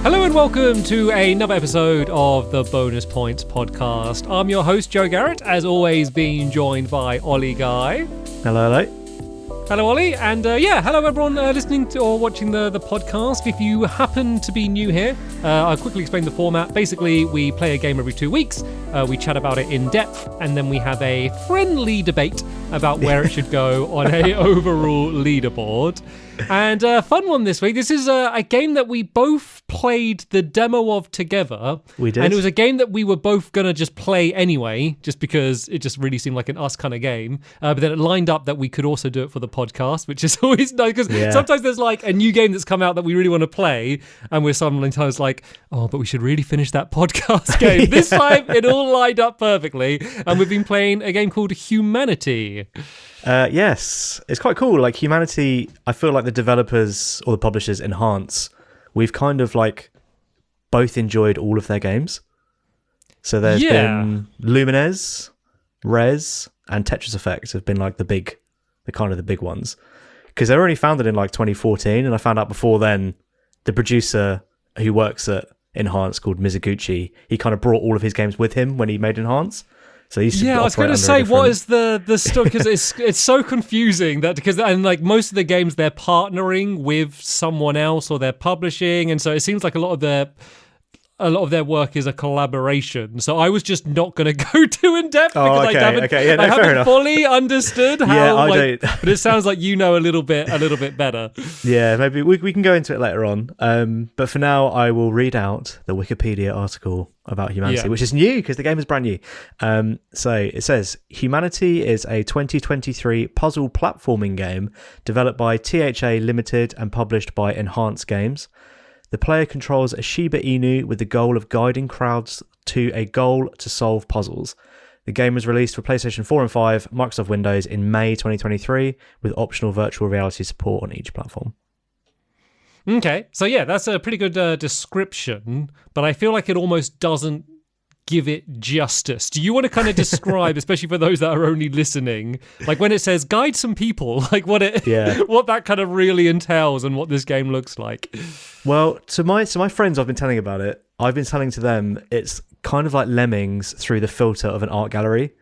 Hello and welcome to another episode of the Bonus Points podcast. I'm your host, Joe Garrett, as always being joined by Ollie Guy. Hello. Hello, Ollie. And hello everyone listening to or watching the podcast. If you happen to be new here, I'll quickly explain the format. Basically, we play a game every 2 weeks. We chat about it in depth, and then we have a friendly debate about where it should go on a overall leaderboard. And a fun one this week. This is a game that we both played the demo of together. We did. And it was a game that we were both going to just play anyway, just because it just really seemed like an us kind of game. But then it lined up that we could also do it for the podcast, which is always nice, because sometimes there's like a new game that's come out that we really want to play, and we're sometimes like, oh, but we should really finish that podcast game. This time it all lined up perfectly, and we've been playing a game called Humanity. Yes, it's quite cool. Like Humanity, I feel like the developers or the publishers Enhance, we've kind of like both enjoyed all of their games. So there's been Lumines, Res, and Tetris Effect have been like the big ones. Because they were only founded in like 2014, and I found out before then the producer who works at Enhance called Mizuguchi, he kind of brought all of his games with him when he made Enhance. So I was going to say, what is the story? Because it's so confusing and like most of the games they're partnering with someone else or they're publishing, and so it seems like a lot of their work is a collaboration. So I was just not going to go too in depth because I haven't fully understood how. But it sounds like you know a little bit better. Yeah, maybe we can go into it later on. But for now, I will read out the Wikipedia article about Humanity, which is new because the game is brand new. So it says, Humanity is a 2023 puzzle platforming game developed by THA Limited and published by Enhance Games. The player controls a Shiba Inu with the goal of guiding crowds to a goal to solve puzzles. The game was released for PlayStation 4 and 5, Microsoft Windows in May 2023, with optional virtual reality support on each platform. Okay, so that's a pretty good description, but I feel like it almost doesn't give it justice. Do you want to kind of describe, especially for those that are only listening, like when it says guide some people, like what that kind of really entails and what this game looks like? Well, to my friends I've been telling about it, I've been telling to them it's kind of like Lemmings through the filter of an art gallery.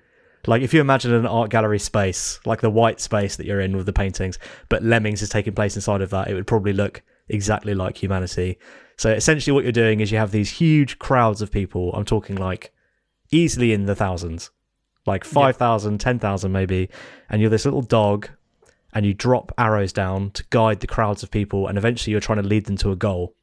Like if you imagine an art gallery space, like the white space that you're in with the paintings, but Lemmings is taking place inside of that, it would probably look exactly like Humanity. So essentially what you're doing is you have these huge crowds of people. I'm talking like easily in the thousands, like 5,000, 10,000 maybe. And you're this little dog and you drop arrows down to guide the crowds of people. And eventually you're trying to lead them to a goal.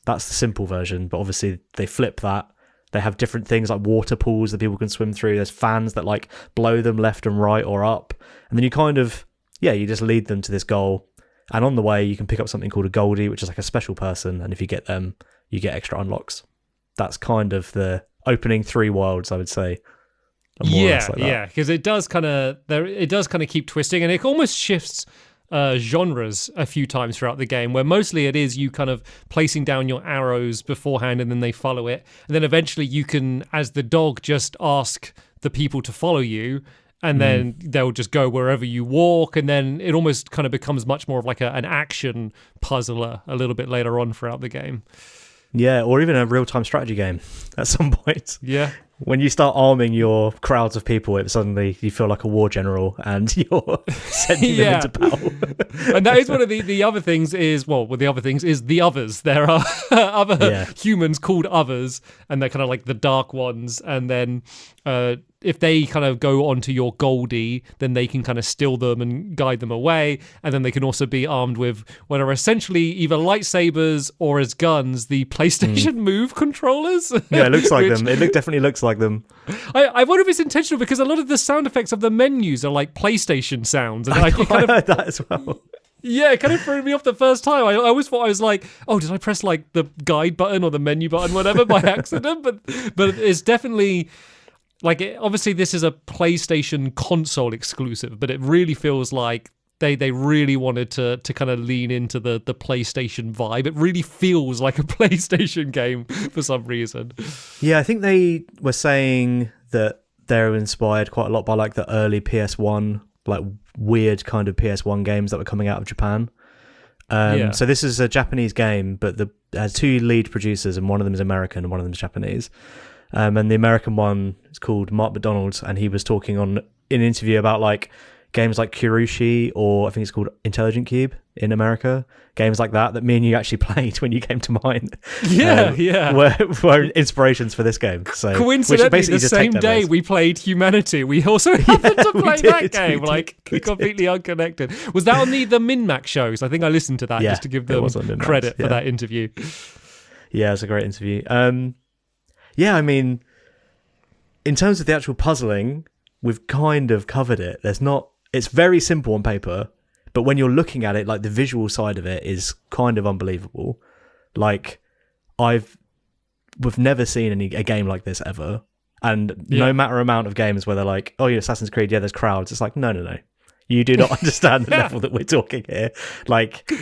That's the simple version. But obviously they flip that. They have different things like water pools that people can swim through. There's fans that like blow them left and right or up. And then you kind of, you just lead them to this goal. And on the way, you can pick up something called a Goldie, which is like a special person. And if you get them, you get extra unlocks. That's kind of the opening 3 worlds, I would say. Because it does kind of keep twisting, and it almost shifts genres a few times throughout the game, where mostly it is you kind of placing down your arrows beforehand, and then they follow it, and then eventually you can, as the dog, just ask the people to follow you. And then they'll just go wherever you walk, and then it almost kind of becomes much more of like an action puzzler a little bit later on throughout the game. Yeah, or even a real-time strategy game at some point. Yeah. When you start arming your crowds of people, suddenly you feel like a war general and you're sending them into battle. And that is one of the other things is, the others. There are other humans called others, and they're kind of like the dark ones. And then if they kind of go onto your Goldie, then they can kind of steal them and guide them away. And then they can also be armed with what are essentially either lightsabers or as guns, the PlayStation Move controllers. Yeah, it looks like them. It definitely looks like them. I wonder if it's intentional, because a lot of the sound effects of the menus are like PlayStation sounds. And I heard that as well. Yeah, it kind of threw me off the first time. I always thought, I was like, oh, did I press like the guide button or the menu button, whatever, by accident? But it's definitely... Like, obviously, this is a PlayStation console exclusive, but it really feels like they really wanted to kind of lean into the PlayStation vibe. It really feels like a PlayStation game for some reason. Yeah, I think they were saying that they're inspired quite a lot by like the early PS1, like weird kind of PS1 games that were coming out of Japan. Yeah. So this is a Japanese game, but it has two lead producers, and one of them is American and one of them is Japanese. And the American one is called Mark McDonald, and he was talking in an interview about like games like Kurushi, or I think it's called Intelligent Cube in America. Games like that me and you actually played when you came to mine. Yeah. Were inspirations for this game. So coincidentally, the same day we played Humanity, we also happened to play that game, completely unconnected. Was that on the Min-Max shows? I think I listened to that just to give them credit for that interview. Yeah, it's a great interview. Yeah, I mean, in terms of the actual puzzling, we've kind of covered it. It's very simple on paper, but when you're looking at it, like the visual side of it is kind of unbelievable. Like, we've never seen a game like this ever. And no matter amount of games where they're like, oh, yeah, Assassin's Creed, yeah, there's crowds. It's like, no. You do not understand the level that we're talking here. Like,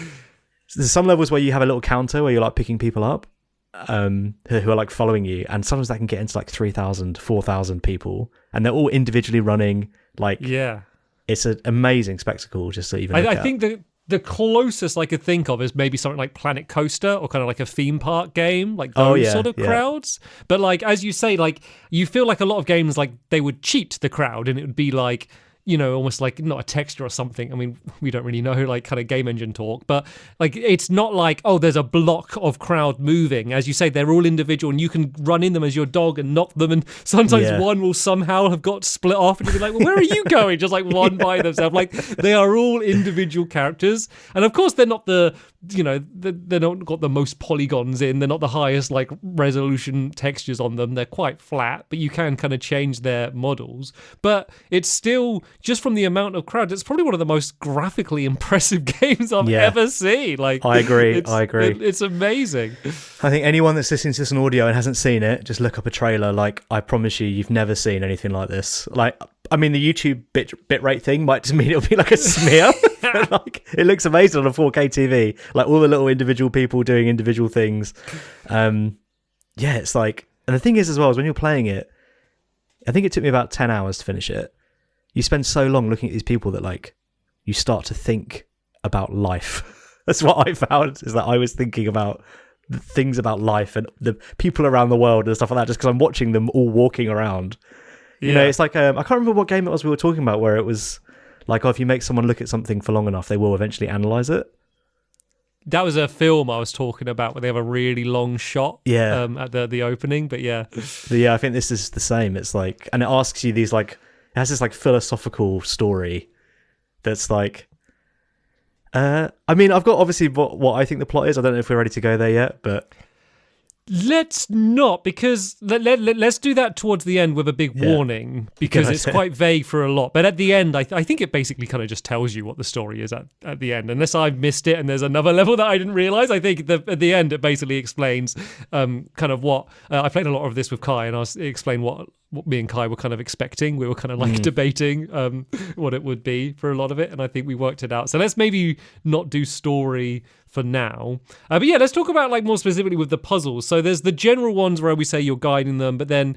there's some levels where you have a little counter where you're like picking people up. Who are like following you, and sometimes that can get into like 3,000, 4,000 people, and they're all individually running. Like, it's an amazing spectacle just to even. I think the closest I could think of is maybe something like Planet Coaster, or kind of like a theme park game, like those sort of crowds. But like, as you say, like you feel like a lot of games like they would cheat the crowd, and it would be like, you know, almost like not a texture or something. I mean, we don't really know, like kind of game engine talk, but like it's not like, oh, there's a block of crowd moving. As you say, they're all individual, and you can run in them as your dog and knock them, and sometimes one will somehow have got split off, and you'll be like, well, where are you going? Just like one by themselves. Like, they are all individual characters, and of course they're not they're not got the most polygons in, they're not the highest like resolution textures on them, they're quite flat, but you can kind of change their models. But it's still, just from the amount of crowd, it's probably one of the most graphically impressive games I've ever seen. Like, I agree. It's amazing. I think anyone that's listening to this on audio and hasn't seen it, just look up a trailer. Like, I promise you've never seen anything like this. Like, I mean, the YouTube bitrate thing might just mean it'll be like a smear. But like, it looks amazing on a 4K TV. Like, all the little individual people doing individual things. It's like, and the thing is as well, is when you're playing it, I think it took me about 10 hours to finish it. You spend so long looking at these people that like you start to think about life. That's what I found, is that I was thinking about the things about life and the people around the world and stuff like that, just because I'm watching them all walking around. You know, it's like, I can't remember what game it was we were talking about, where it was like, oh, if you make someone look at something for long enough, they will eventually analyze it. That was a film I was talking about, where they have a really long shot at the opening, but yeah. I think this is the same. It's like, and it asks you these like, it has this like philosophical story that's like, I mean, I've got obviously what I think the plot is. I don't know if we're ready to go there yet, but let's not, because let's do that towards the end with a big warning, because it's quite vague for a lot. But at the end, I think it basically kind of just tells you what the story is at the end, unless I've missed it and there's another level that I didn't realize. I think at the end it basically explains kind of what I played a lot of this with Kai, and it explained what me and Kai were kind of expecting. We were kind of like debating what it would be for a lot of it, and I think we worked it out. So let's maybe not do story for now. But yeah, let's talk about like more specifically with the puzzles. So there's the general ones where we say you're guiding them, but then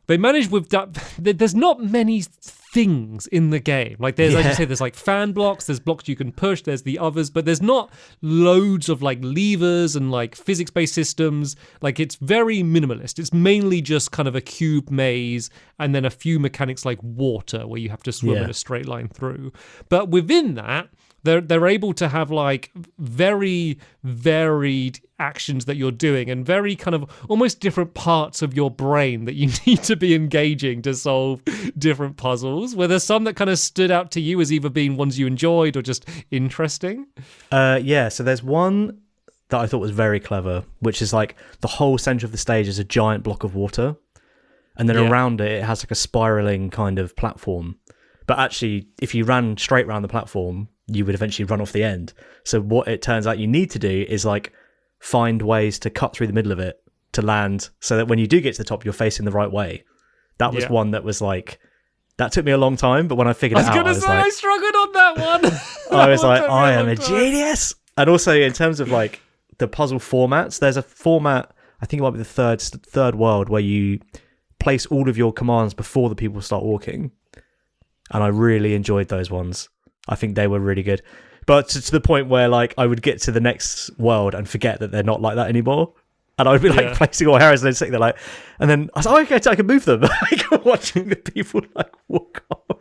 they manage with that. There's not many things in the game. Like there's, as you say, there's like fan blocks, there's blocks you can push, there's the others, but there's not loads of like levers and like physics-based systems. Like, it's very minimalist. It's mainly just kind of a cube maze and then a few mechanics like water where you have to swim in a straight line through. But within that, they're able to have like very varied actions that you're doing, and very kind of almost different parts of your brain that you need to be engaging to solve different puzzles. Were there some that kind of stood out to you as either being ones you enjoyed or just interesting? So there's one that I thought was very clever, which is like the whole center of the stage is a giant block of water, and then around it has like a spiraling kind of platform. But actually, if you ran straight around the platform, you would eventually run off the end. So what it turns out you need to do is like find ways to cut through the middle of it to land, so that when you do get to the top, you're facing the right way. That was one that was like, that took me a long time, but when I figured it out, I struggled on that one. I was like, I am a genius. And also in terms of like the puzzle formats, there's a format, I think it might be the third world, where you place all of your commands before the people start walking. And I really enjoyed those ones. I think they were really good. but to the point where like I would get to the next world and forget that they're not like that anymore. And I would be like placing all arrows and then sitting there like, and then I was like, okay, I can move them. Like watching the people like walk off.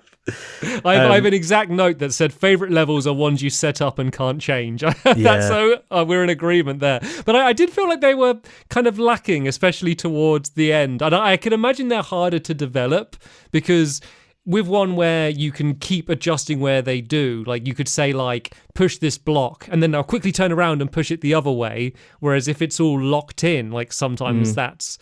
I have an exact note that said favorite levels are ones you set up and can't change. So we're in agreement there. But I did feel like they were kind of lacking, especially towards the end. And I can imagine they're harder to develop because with one where you can keep adjusting where they do, like you could say like push this block and then I'll quickly turn around and push it the other way. Whereas if it's all locked in, like sometimes that's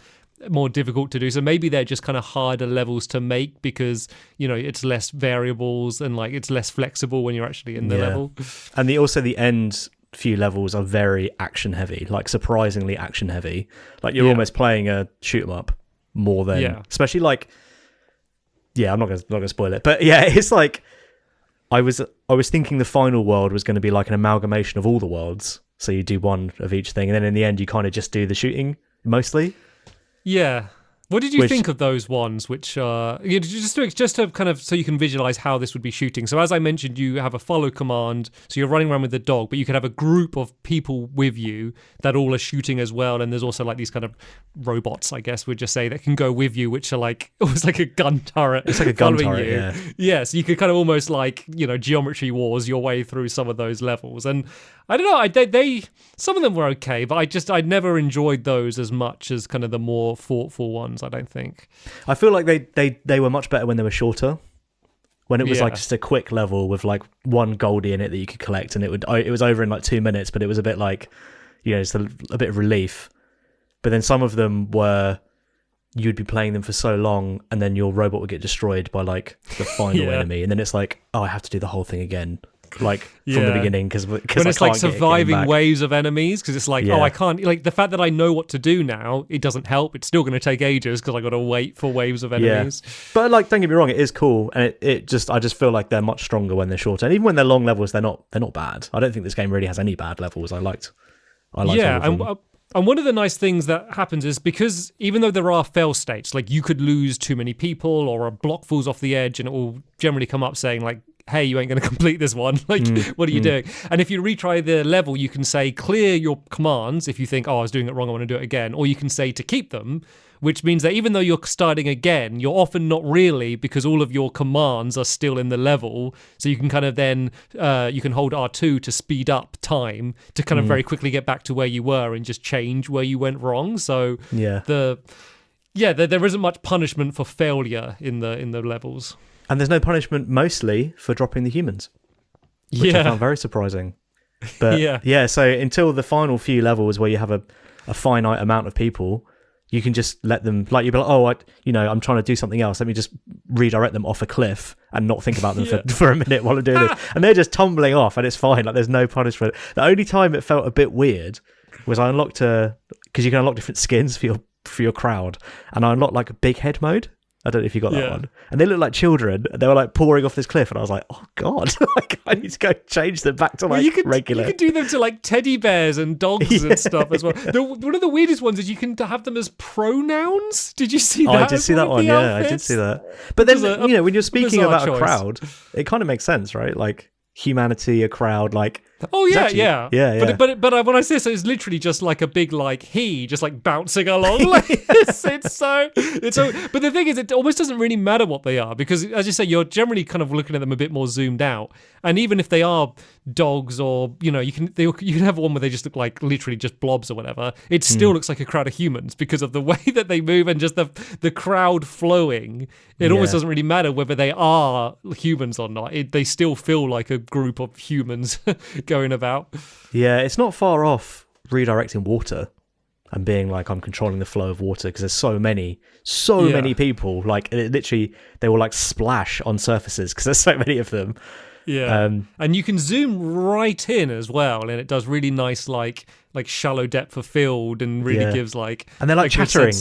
more difficult to do. So maybe they're just kind of harder levels to make because, you know, it's less variables and like it's less flexible when you're actually in the level. And also the end few levels are very action heavy, like surprisingly action heavy. Like you're almost playing a shoot 'em up more than, especially like, I'm not gonna spoil it, but it's like I was thinking the final world was going to be like an amalgamation of all the worlds. So you do one of each thing, and then in the end you kind of just do the shooting mostly. Yeah. What did you think of those ones? Which just to kind of so you can visualize how this would be shooting. So as I mentioned, you have a follow command, so you're running around with the dog, but you could have a group of people with you that all are shooting as well. And there's also like these kind of robots, I guess we'd just say, that can go with you, which are like almost like a gun turret. It's like a gun turret, yeah. So you could kind of almost like, you know, geometry wars your way through some of those levels. And I don't know, they some of them were okay, but I never enjoyed those as much as kind of the more thoughtful ones, I don't think. I feel like they were much better when they were shorter. When it was like just a quick level with like one goldie in it that you could collect, and it was over in like 2 minutes, but it was a bit like, you know, it's a bit of relief. But then some of them were, you'd be playing them for so long and then your robot would get destroyed by like the final enemy, and then it's like, oh, I have to do the whole thing again. Like from the beginning because when it's like surviving waves of enemies, because it's like oh, I can't, like the fact that I know what to do now, it doesn't help. It's still going to take ages because I got to wait for waves of enemies. But like, don't get me wrong, it is cool, and I just feel like they're much stronger when they're shorter, and even when they're long levels, they're not bad. I don't think this game really has any bad levels. I liked and one of the nice things that happens is because even though there are fail states, like you could lose too many people or a block falls off the edge, and it will generally come up saying like, hey, you ain't going to complete this one. Like, what are you doing? And if you retry the level, you can say clear your commands if you think, oh, I was doing it wrong, I want to do it again. Or you can say to keep them, which means that even though you're starting again, you're often not really, because all of your commands are still in the level. So you can kind of then, you can hold R2 to speed up time to kind of very quickly get back to where you were and just change where you went wrong. So there isn't much punishment for failure in the levels. And there's no punishment mostly for dropping the humans, which I found very surprising. But so until the final few levels where you have a finite amount of people, you can just let them, like you'll be like, oh, I'm trying to do something else. Let me just redirect them off a cliff and not think about them for a minute while I'm doing this. And they're just tumbling off and it's fine. Like there's no punishment. The only time it felt a bit weird was I unlocked because you can unlock different skins for your crowd, and I unlocked like a big head mode. I don't know if you got that one. And they looked like children. They were like pouring off this cliff, and I was like, "Oh God!" Like I need to go change them back to like regular. You could do them to like teddy bears and dogs and stuff as well. One of the weirdest ones is you can have them as pronouns. Did you see that? I did see that one. Yeah, I did see that. But then when you're speaking about a crowd, it kind of makes sense, right? Like humanity, a crowd, like. Oh yeah. But when I say so, it's literally just like a big like he just like bouncing along. Like it's so. But the thing is, it almost doesn't really matter what they are because, as you say, you're generally kind of looking at them a bit more zoomed out. And even if they are dogs or you can have one where they just look like literally just blobs or whatever, it still looks like a crowd of humans because of the way that they move and just the crowd flowing. It almost doesn't really matter whether they are humans or not. They still feel like a group of humans going about. Yeah, it's not far off redirecting water and being like, I'm controlling the flow of water because there's so many people. Like literally, they will like splash on surfaces because there's so many of them. Yeah, and you can zoom right in as well, and it does really nice like shallow depth of field, and really gives like, and they're like chattering.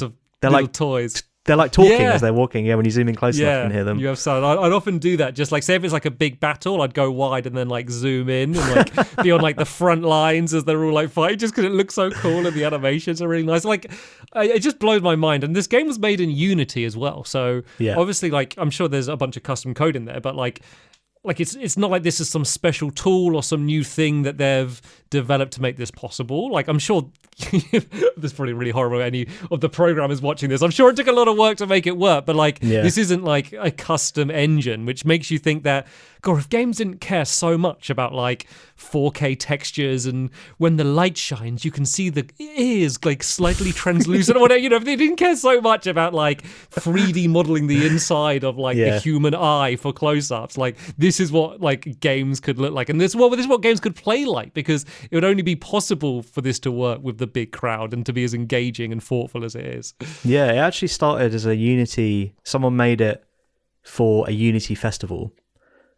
They're like toys. They're like talking as they're walking. Yeah, when you zoom in close enough, you can hear them. You have sound. I'd often do that. Just like say if it's like a big battle, I'd go wide and then like zoom in and like be on like the front lines as they're all like fighting, just because it looks so cool and the animations are really nice. Like it just blows my mind. And this game was made in Unity as well, so obviously like I'm sure there's a bunch of custom code in there, but like like it's not like this is some special tool or some new thing that they've developed to make this possible. Like, I'm sure this is probably really horrible. Any of the programmers watching this, I'm sure it took a lot of work to make it work. But like, this isn't like a custom engine, which makes you think that, God, if games didn't care so much about like 4K textures and when the light shines, you can see the ears like slightly translucent or whatever. You know, if they didn't care so much about like 3D modeling the inside of like the human eye for close-ups, like this is what like games could look like, and this is what games could play like, because it would only be possible for this to work with the big crowd and to be as engaging and thoughtful as it is. Yeah, it actually started as a Unity. Someone made it for a Unity festival.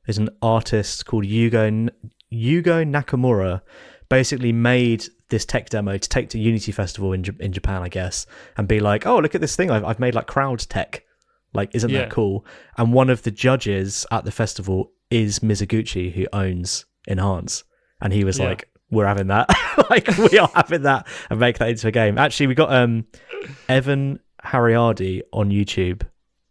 There's an artist called Yugo Nakamura, basically made this tech demo to take to Unity Festival in Japan, I guess, and be like, oh, look at this thing I've made, like crowd tech. Like, isn't that cool? And one of the judges at the festival is Mizuguchi, who owns Enhance. And he was like, we're having that. Like, we are having that and make that into a game. Actually, we got Evan Hariardi on YouTube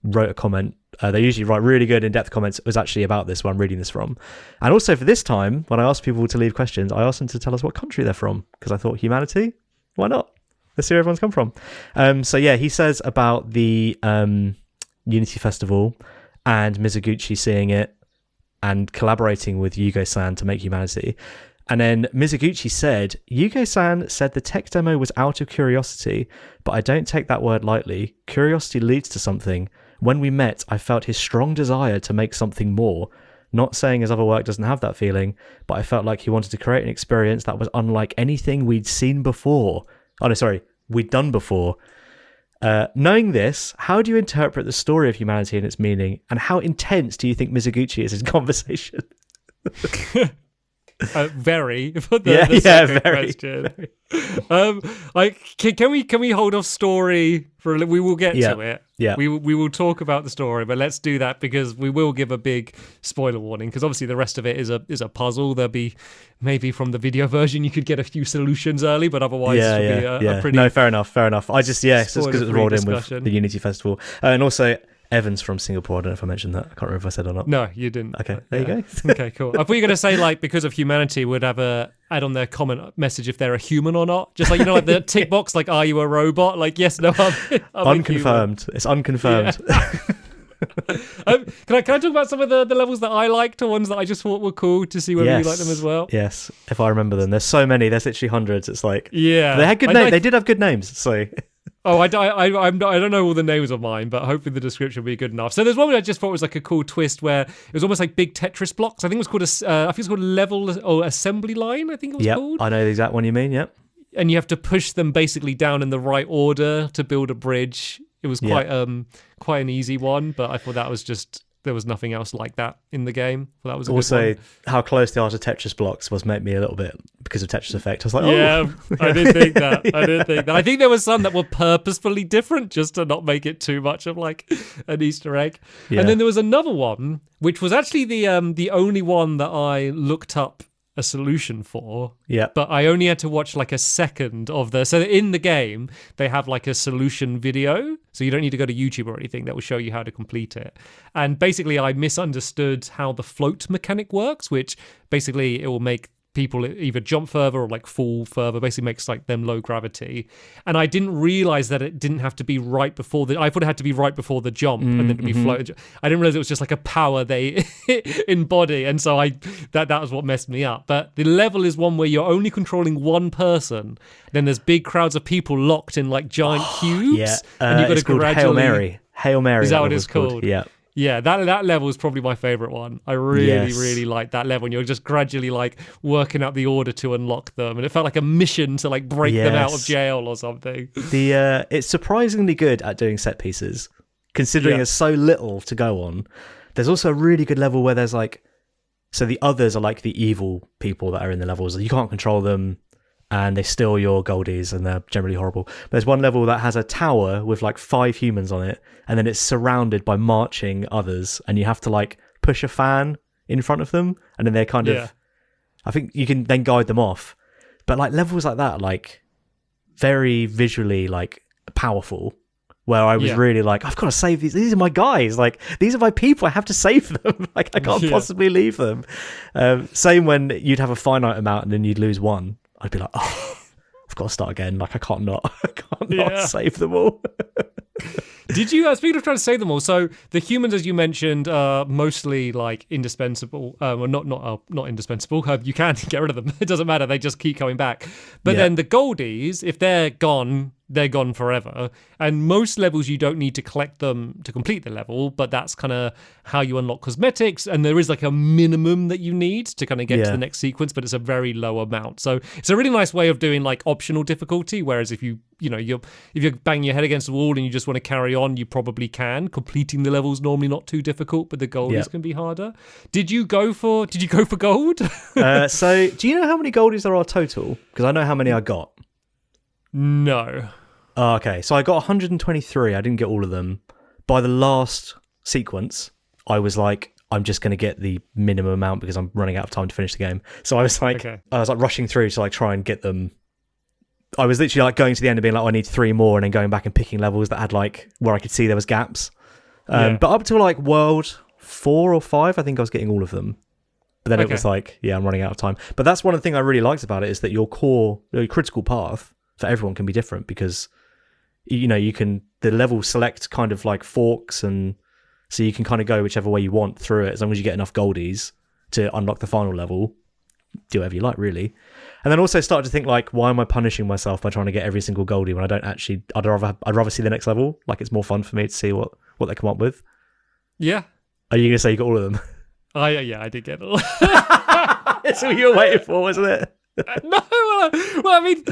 wrote a comment. They usually write really good in-depth comments. It was actually about this where I'm reading this from. And also for this time, when I asked people to leave questions, I asked them to tell us what country they're from, because I thought, humanity? Why not? Let's see where everyone's come from. So yeah, he says about the Unity Festival and Mizuguchi seeing it and collaborating with Yugo-san to make Humanity. And then Mizuguchi said, Yugo-san said the tech demo was out of curiosity, but I don't take that word lightly. Curiosity leads to something. When we met, I felt his strong desire to make something more. Not saying his other work doesn't have that feeling, but I felt like he wanted to create an experience that was unlike anything we'd seen before. Oh, no, sorry, we'd done before. Knowing this, how do you interpret the story of Humanity and its meaning, and how intense do you think Mizuguchi is in conversation? Very. The very question. Very. Can we hold off story for a little? We will get to it. Yeah. We will talk about the story, but let's do that because we will give a big spoiler warning, because obviously the rest of it is a puzzle. There'll be maybe from the video version you could get a few solutions early, but otherwise it will be a pretty. No, fair enough. It's just because it was rolled in with the Unity Festival, and also Evan's from Singapore. I don't know if I mentioned that. I can't remember if I said or not. No, you didn't. Okay, there you go. Okay, cool. I thought you were going to say, like, because of Humanity, would have a add on their comment message if they're a human or not. Just like, you know, like the tick box, like, are you a robot? Like, yes, no, I'm unconfirmed. It's unconfirmed. Yeah. Can I talk about some of the levels that I liked, or ones that I just thought were cool, to see whether you like them as well? Yes, if I remember them. There's so many. There's literally hundreds. It's like, they had good names. They did have good names. So. Oh, I don't know all the names of mine, but hopefully the description will be good enough. So there's one I just thought was like a cool twist where it was almost like big Tetris blocks. I think it was called a level or assembly line. I think it was called. I know the exact one you mean. Yep. And you have to push them basically down in the right order to build a bridge. It was quite an easy one, but I thought that was just. There was nothing else like that in the game. Well, that was also how close they are to Tetris blocks was made me a little bit because of Tetris Effect. I was like, I did think that. I think there was some that were purposefully different just to not make it too much of like an Easter egg. Yeah. And then there was another one which was actually the only one that I looked up a solution for. Yeah. But I only had to watch like a second of so in the game they have like a solution video, so you don't need to go to YouTube or anything. That will show you how to complete it. And basically I misunderstood how the float mechanic works, which basically it will make people either jump further or like fall further, basically makes like them low gravity. And I didn't realize that it didn't have to be right before I thought it had to be right before the jump and then to be floated. I didn't realize it was just like a power they embody, and so that was what messed me up. But the level is one where you're only controlling one person, then there's big crowds of people locked in like giant cubes, and you've got to gradually Hail Mary is that what it's called? Yeah, that level is probably my favorite one. I really like that level. And you're just gradually like working out the order to unlock them, and it felt like a mission to like break them out of jail or something. It's surprisingly good at doing set pieces, considering there's so little to go on. There's also a really good level where there's like, so the others are like the evil people that are in the levels. You can't control them, and they steal your goldies, and they're generally horrible. But there's one level that has a tower with like 5 humans on it, and then it's surrounded by marching others, and you have to like push a fan in front of them, and then they're kind of, I think you can then guide them off. But like levels like that, like very visually like powerful, where I was really like, I've got to save these. These are my guys. Like, these are my people. I have to save them. Like, I can't possibly leave them. Same when you'd have a finite amount and then you'd lose one. I'd be like, oh, I've got to start again. Like, I can't not save them all. Did you, speaking of trying to save them all, so the humans, as you mentioned, are mostly like indispensable. Well, not indispensable. You can get rid of them. It doesn't matter. They just keep coming back. But then the goldies, if they're gone forever. And most levels, you don't need to collect them to complete the level, but that's kind of how you unlock cosmetics. And there is like a minimum that you need to kind of get to the next sequence, but it's a very low amount. So it's a really nice way of doing like optional difficulty. Whereas if you're banging your head against the wall and you just want to carry on, you probably can. Completing the level's normally not too difficult, but the goldies can be harder. Did you go for gold? So do you know how many goldies there are total? Because I know how many I got. No. Oh, okay, so I got 123. I didn't get all of them. By the last sequence, I was like, I'm just going to get the minimum amount because I'm running out of time to finish the game. So I was like, rushing through to like try and get them. I was literally like going to the end and being like, I need 3 more, and then going back and picking levels that had like where I could see there was gaps. But up to like world 4 or 5, I think I was getting all of them. But then it was like, I'm running out of time. But that's one of the things I really liked about it, is that your critical path for everyone can be different, because the level select kind of like forks, and so you can kind of go whichever way you want through it, as long as you get enough goldies to unlock the final level. Do whatever you like, really. And then also start to think like, why am I punishing myself by trying to get every single goldie when I don't actually? I'd rather see the next level. Like, it's more fun for me to see what they come up with. Yeah. Are you gonna say you got all of them? I did get it all. That's what you were waiting for, wasn't it? No, well, I mean.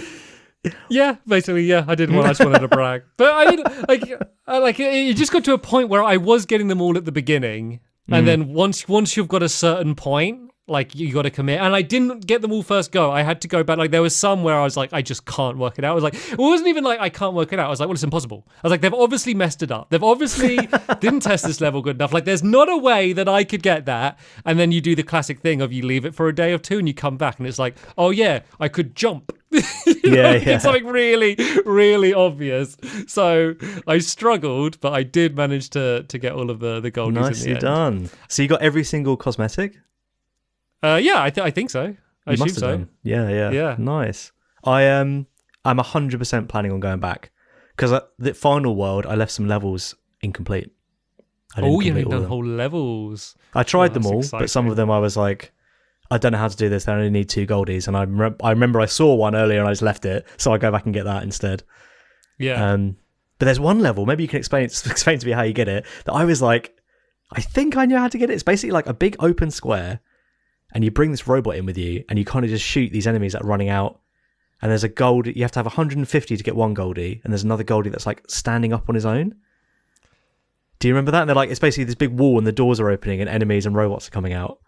Yeah, basically, I did one. I just wanted to brag, but I mean, it just got to a point where I was getting them all at the beginning, and then once you've got a certain point, like, you got to commit. And I didn't get them all first go. I had to go back. Like, there was some where I was like, I just can't work it out. I was like, it wasn't even like I can't work it out. I was like, well, it's impossible. I was like, they've obviously messed it up. They've obviously didn't test this level good enough. Like, there's not a way that I could get that. And then you do the classic thing of you leave it for a day or two and you come back and it's like, oh yeah, I could jump. It's something really, really obvious. So I struggled, but I did manage to get all of the goldies. Nicely in the end. done. So you got every single cosmetic? I think so. I assume so. Done. Yeah. Nice. I'm 100% planning on going back, because at the final world I left some levels incomplete. You haven't done whole levels. I tried them all, exciting. but some of them I was like, I don't know how to do this. I only need 2 goldies, and I remember I saw one earlier and I just left it, so I go back and get that instead. Yeah. But there's one level, maybe you can explain to me how you get it, that I was like, I think I know how to get it. It's basically like a big open square, and you bring this robot in with you, and you kind of just shoot these enemies that are running out. And there's a gold. You have to have 150 to get 1 goldie, and there's another goldie that's like standing up on his own. Do you remember that? And they're like, it's basically this big wall, and the doors are opening, and enemies and robots are coming out.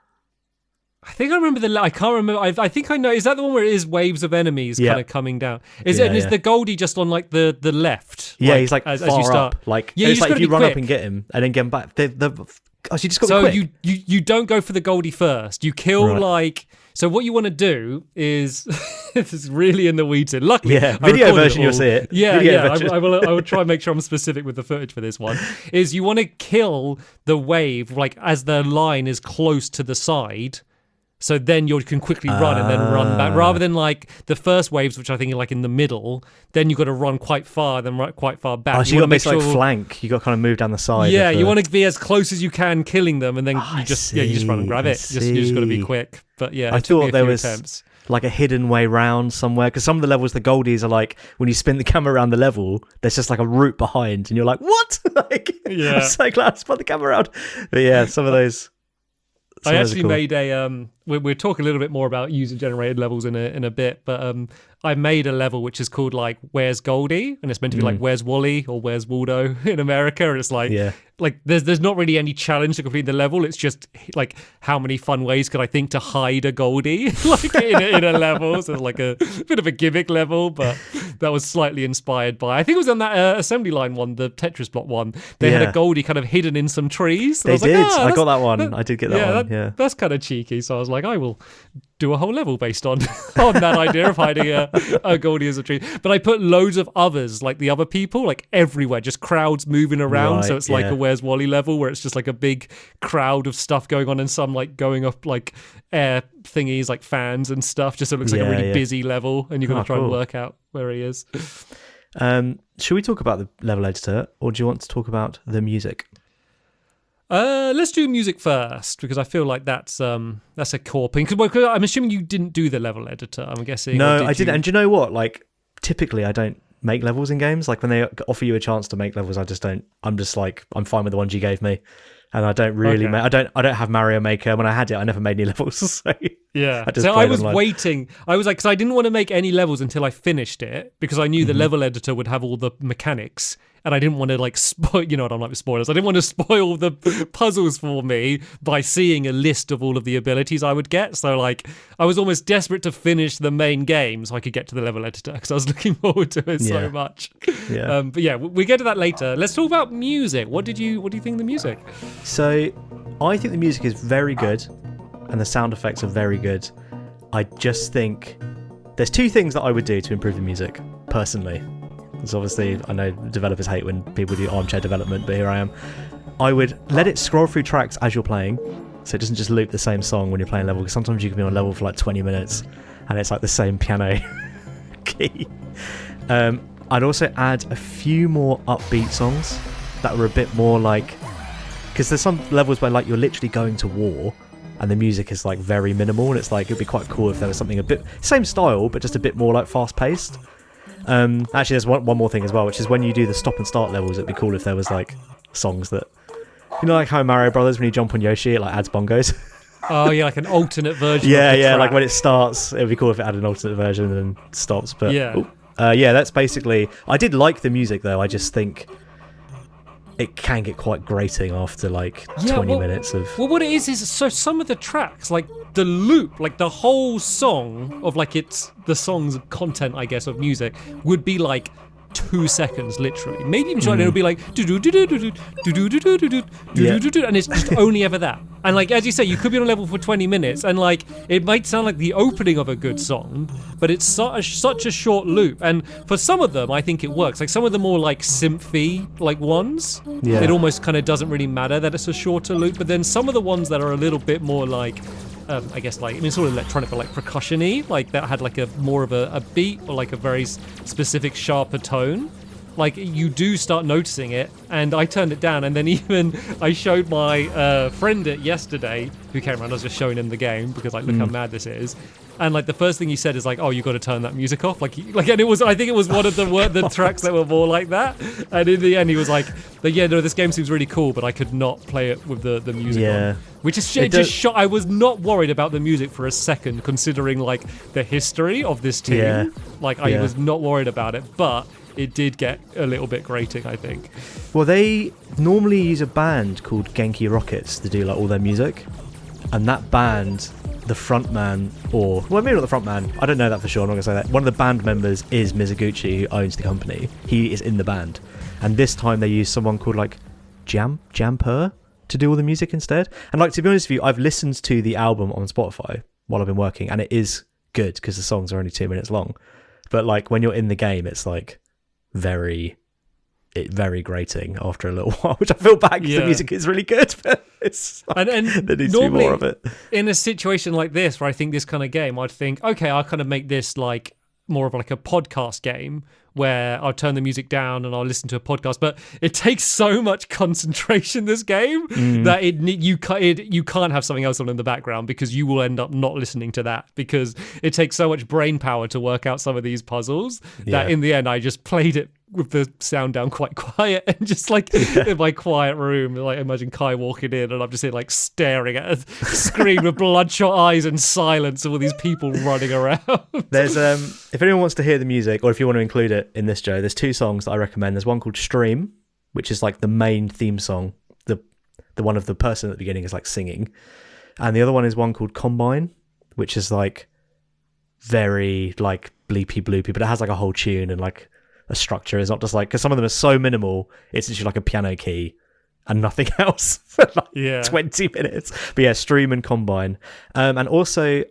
I think I remember I can't remember. I think I know. Is that the one where it is waves of enemies kind of coming down? Is the goldie just on like the left? Yeah, like, he's like as far you start. up. Like, yeah, it's like if you run quick. up and get him, and then get him back. So you just got so to be quick. you don't go for the goldie first. You kill like. So what you want to do is this is really in the weeds here. Luckily, video version you'll see it. I will try and make sure I'm specific with the footage for this one. Is you want to kill the wave like as the line is close to the side. So then you can quickly run and then run back, rather than like the first waves, which I think are like in the middle. Then you got to run quite far, then run quite far back. Oh, so you got to make like flank. You got to kind of move down the side. Yeah, you want to be as close as you can, killing them, and then you just run and grab it. You just got to be quick. But yeah, I thought there was like a hidden way round somewhere, because some of the levels, the goldies are like when you spin the camera around the level, there's just like a route behind, and you're like, what? I'm so glad I spun the camera around. But yeah, some of those. I actually made a we'll talk a little bit more about user generated levels in a bit, but I made a level which is called like Where's Goldie, and it's meant to be like Where's Wally or Where's Waldo in America, and it's like there's not really any challenge to complete the level. It's just like how many fun ways could I think to hide a Goldie like in a level. So like a bit of a gimmick level, but that was slightly inspired by, I think it was on that assembly line one, the Tetris block one. They had a Goldie kind of hidden in some trees. They did. I got that one. I did get that one. That's kind of cheeky. So I was like, I will do a whole level based on on that idea of hiding a Goldie as a tree. But I put loads of others, like the other people, like everywhere, just crowds moving around. Right, So it's like a Where's Wally level where it's just like a big crowd of stuff going on, and some like going up like air thingies, like fans and stuff. Just so it looks like a really busy level, and you're gonna try and work out where he is. Should we talk about the level editor, or do you want to talk about the music? Let's do music first, because I feel like that's a core thing. Because I'm assuming you didn't do the level editor. I'm guessing. No, I didn't. And do you know what? Like, typically, I don't make levels in games. Like when they offer you a chance to make levels, I just don't. I'm just like, I'm fine with the ones you gave me, and I don't really make. I don't have Mario Maker. When I had it, I never made any levels. So yeah. I was waiting. I was like, because I didn't want to make any levels until I finished it, because I knew the level editor would have all the mechanics. And I didn't want to like spoil, you know what I'm like with spoilers. I didn't want to spoil the puzzles for me by seeing a list of all of the abilities I would get. So like, I was almost desperate to finish the main game so I could get to the level editor, because I was looking forward to it so much. Yeah. But yeah, we get to that later. Let's talk about music. What do you think of the music? So, I think the music is very good, and the sound effects are very good. I just think there's two things that I would do to improve the music personally. Because obviously, I know developers hate when people do armchair development, but here I am. I would let it scroll through tracks as you're playing, so it doesn't just loop the same song when you're playing a level, because sometimes you can be on a level for like 20 minutes, and it's like the same piano key. I'd also add a few more upbeat songs that were a bit more like... Because there's some levels where like you're literally going to war, and the music is like very minimal, and it's like, it'd be quite cool if there was something a bit... Same style, but just a bit more like fast-paced. Actually, there's one more thing as well, which is when you do the stop and start levels, it'd be cool if there was like songs that, you know, like how Mario Brothers, when you jump on Yoshi, it like adds bongos. Oh yeah, like an alternate version. Yeah, of the track. like when it starts, it'd be cool if it had an alternate version and then stops. But yeah, that's basically. I did like the music though. I just think it can get quite grating after like 20 minutes of... Well, what it is so some of the tracks, like the loop, like the whole song of like it's the song's content, I guess, of music would be like 2 seconds, literally. Maybe even shorter. It would be like do do do do do do do do do do do do do, and it's just only ever that. And like as you say, you could be on a level for 20 minutes, and like it might sound like the opening of a good song, but it's such a short loop. And for some of them, I think it works. Like some of the more like synthy like ones, it almost kind of doesn't really matter that it's a shorter loop. But then some of the ones that are a little bit more like I guess like, I mean, sort of electronic, but like percussion-y, like that had like a more of a beat or like a very specific sharper tone. Like you do start noticing it, and I turned it down, and then even I showed my friend it yesterday, who came around. I was just showing him the game because like, look how mad this is. And like the first thing he said is like, "Oh, you got to turn that music off." Like, and it was, I think it was one of the tracks that were more like that. And in the end, he was like, "Yeah, no, this game seems really cool, but I could not play it with the music on." Which is just I was not worried about the music for a second, considering like the history of this team. I was not worried about it, but it did get a little bit grating, I think. Well, they normally use a band called Genki Rockets to do like all their music, and that band, the frontman, or well, maybe not the frontman, I don't know that for sure, I'm not gonna say that. One of the band members is Mizuguchi, who owns the company. He is in the band, and this time they use someone called like Jamper to do all the music instead. And like, to be honest with you, I've listened to the album on Spotify while I've been working, and it is good because the songs are only 2 minutes long. But like when you're in the game, it's like very grating after a little while, which I feel bad because the music is really good, but it's like, and there needs to be more of it. In a situation like this, where I think this kind of game, I'd think, okay, I'll kind of make this like more of like a podcast game where I'll turn the music down and I'll listen to a podcast. But it takes so much concentration, this game, that you can't have something else on in the background, because you will end up not listening to that, because it takes so much brain power to work out some of these puzzles that in the end I just played it with the sound down quite quiet, and just like in my quiet room, like imagine Kai walking in and I'm just here like staring at a screen with bloodshot eyes and silence of all these people running around. There's if anyone wants to hear the music, or if you want to include it in this, Joe, there's 2 songs that I recommend. There's one called Stream, which is like the main theme song, the one of the person at the beginning is like singing, and the other one is one called Combine, which is like very like bleepy bloopy, but it has like a whole tune and like a structure. Is not just like, because some of them are so minimal, it's literally like a piano key and nothing else for like 20 minutes. But yeah, Stream and Combine. And also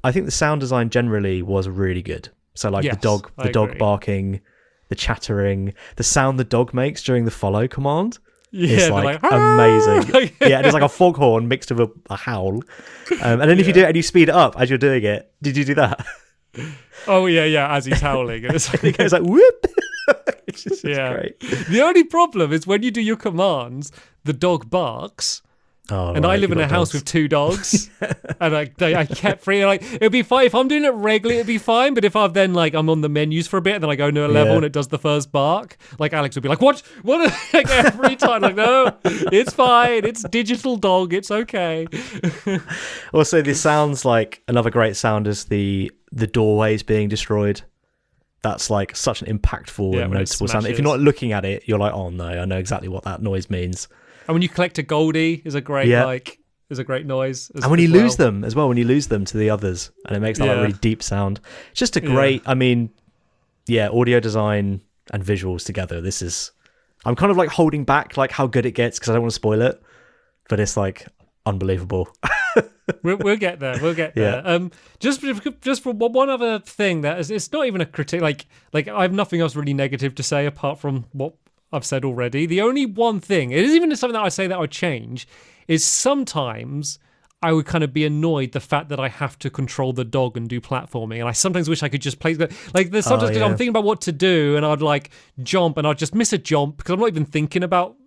I think the sound design generally was really good. So like Yes, the I dog agree. barking, the chattering, the sound the dog makes during the follow command Yeah, is they're like like, amazing. "Ah!" Yeah, and it's like a foghorn mixed with a howl. And then if you Yeah. do it and you speed it up as you're doing it, did you do that? Oh yeah, as he's howling. And it's And it goes like whoop. It's just yeah. great. The only problem is when you do your commands, the dog barks. Oh, And right, I live you've in a got house dogs. with 2 dogs, and I kept free. Like it'd be fine if I'm doing it regularly, it'd be fine. But if I've then like I'm on the menus for a bit, and then I go to a level Yeah. and it does the first bark, like Alex would be like, "What? What?" Like every time, like no, it's fine. It's digital dog. It's okay. Also, this sounds like another great sound is the doorways being destroyed. That's like such an impactful Yeah, and when it noticeable sound. If smashes. you're not looking at it, you're like, oh no, I know exactly what that noise means. And when you collect a goldie, is a great Yeah. is a great noise. And when you lose them as well, when you lose them to the others, and it makes that like Yeah. really deep sound. It's just a great, I mean, yeah, audio design and visuals together. This is, I'm kind of like holding back like how good it gets because I don't want to spoil it, but it's like unbelievable. We'll get there. We'll get Yeah. there. Just for one other thing that is, it's not even a critique. Like I have nothing else really negative to say apart from what I've said already. The only one thing, it isn't even something that I say that I would change, is sometimes I would kind of be annoyed the fact that I have to control the dog and do platforming, and I sometimes wish I could just play. Like there's sometimes yeah. I'm thinking about what to do, and I'd like jump, and I'd just miss a jump because I'm not even thinking about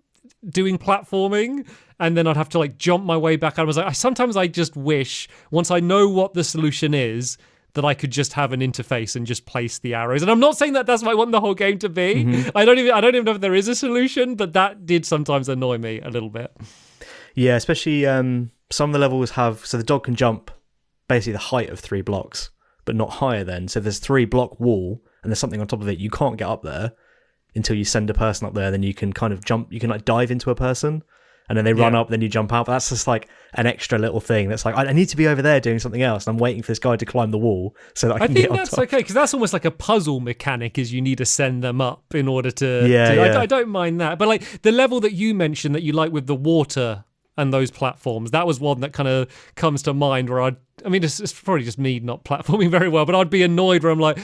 doing platforming, and then I'd have to like jump my way back. I was like, sometimes I just wish once I know what the solution is that I could just have an interface and just place the arrows. And I'm not saying that that's what I want the whole game to be. Mm-hmm. I don't even know if there is a solution, but that did sometimes annoy me a little bit. Yeah, especially some of the levels have, so the dog can jump basically the height of 3 blocks, but not higher then. So there's 3-block wall and there's something on top of it. You can't get up there until you send a person up there. Then you can kind of jump, you can like dive into a person and then they run up, then you jump out. But that's just like an extra little thing that's like, I need to be over there doing something else. And I'm waiting for this guy to climb the wall so that I can think get on that's top. okay, because that's almost like a puzzle mechanic, is you need to send them up in order to... Yeah. I don't mind that. But like the level that you mentioned that you like with the water and those platforms, that was one that kind of comes to mind where I mean, it's probably just me not platforming very well, but I'd be annoyed where I'm like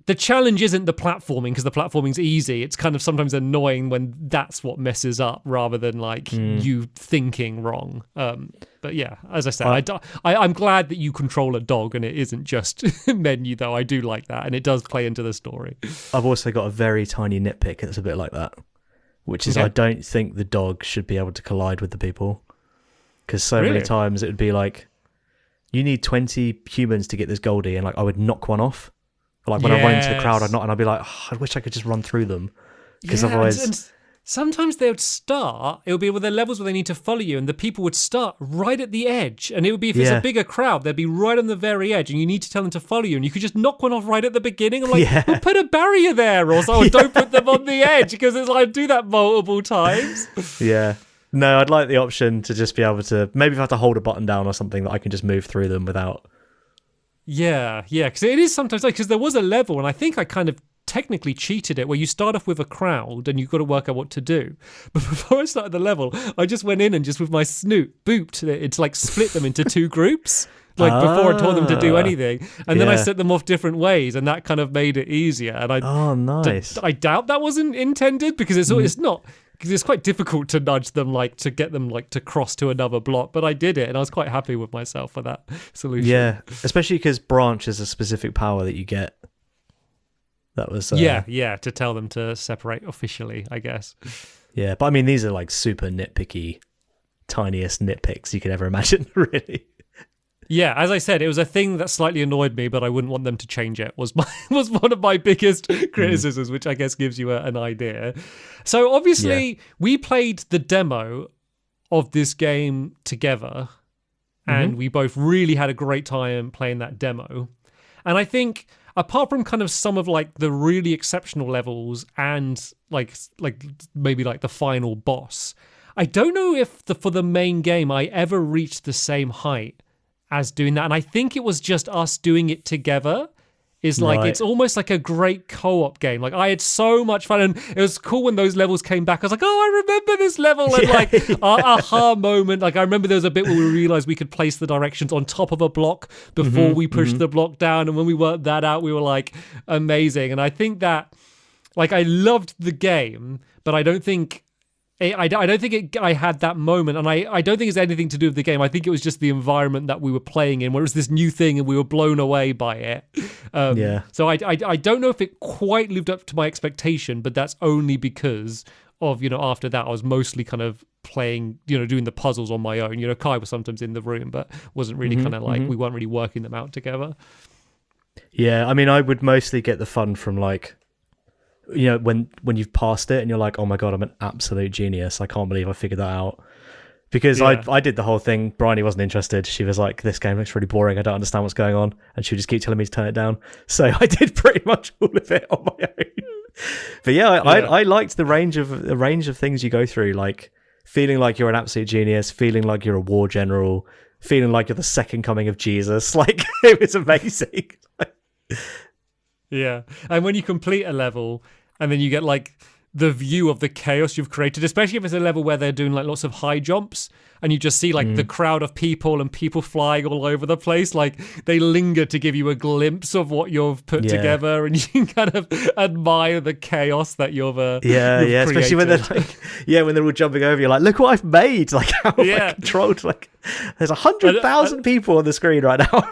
the challenge isn't the platforming because the platforming's easy. It's kind of sometimes annoying when that's what messes up rather than like you thinking wrong. But yeah, as I said, I'm glad that you control a dog and it isn't just menu though. I do like that and it does play into the story. I've also got a very tiny nitpick that's a bit like that, which is Okay. I don't think the dog should be able to collide with the people, because so many Really? times it would be like, you need 20 humans to get this Goldie, and like I would knock one off. Like when I run into the crowd, and I'd be like, oh, I wish I could just run through them, because otherwise. And sometimes they would start, it would be with the levels where they need to follow you, and the people would start right at the edge. And it would be, if it's a bigger crowd, they'd be right on the very edge, and you need to tell them to follow you. And you could just knock one off right at the beginning. I'm like, well, put a barrier there, or so, don't put them on the edge, because it's like, I do that multiple times. Yeah. No, I'd like the option to just be able to, maybe if I have to hold a button down or something, that I can just move through them without. Yeah, because it is sometimes like, because there was a level, and I think I kind of technically cheated it, where you start off with a crowd and you've got to work out what to do. But before I started the level, I just went in and just with my snoot booped it to like split them into 2 groups. Like before I told them to do anything, and then I set them off different ways, and that kind of made it easier. And I doubt that wasn't intended, because it's not, because it's quite difficult to nudge them, like to get them like to cross to another block. But I did it, and I was quite happy with myself for that solution. Yeah, especially because branch is a specific power that you get. That was yeah, to tell them to separate officially, I guess. Yeah, but I mean, these are like super nitpicky, tiniest nitpicks you could ever imagine, really. Yeah, as I said, it was a thing that slightly annoyed me, but I wouldn't want them to change it. Was one of my biggest criticisms, which I guess gives you an idea. So obviously, we played the demo of this game together, and we both really had a great time playing that demo. And I think, apart from kind of some of like the really exceptional levels and like maybe like the final boss, I don't know if for the main game I ever reached the same height as doing that. And I think it was just us doing it together. is like Right. it's almost like a great co-op game. Like I had so much fun, and it was cool when those levels came back. I was like, oh, I remember this level, and our aha moment. Like I remember there was a bit where we realized we could place the directions on top of a block before we pushed the block down, and when we worked that out, we were like, amazing. And I think that, like, I loved the game, but I don't think. I don't think I had that moment, and I don't think it's anything to do with the game. I think it was just the environment that we were playing in, where it was this new thing and we were blown away by it. So I don't know if it quite lived up to my expectation, but that's only because of, after that I was mostly kind of playing, doing the puzzles on my own. Kai was sometimes in the room, but wasn't really kind of like, we weren't really working them out together. Yeah, I mean, I would mostly get the fun from like, when you've passed it and you're like, oh my god, I'm an absolute genius, I can't believe I figured that out. Because I did the whole thing. Bryony wasn't interested. She was like, this game looks really boring, I don't understand what's going on, and she would just keep telling me to turn it down. So I did pretty much all of it on my own. But I liked the range of things you go through, like feeling like you're an absolute genius, feeling like you're a war general, feeling like you're the second coming of Jesus. Like, it was amazing. Yeah, and when you complete a level and then you get like the view of the chaos you've created, especially if it's a level where they're doing like lots of high jumps and you just see like the crowd of people and people flying all over the place, like they linger to give you a glimpse of what you've put together, and you can kind of admire the chaos that you've created. Especially when they're like, when they're all jumping over you, like, look what I've made, like how I controlled, like there's 100,000 people on the screen right now.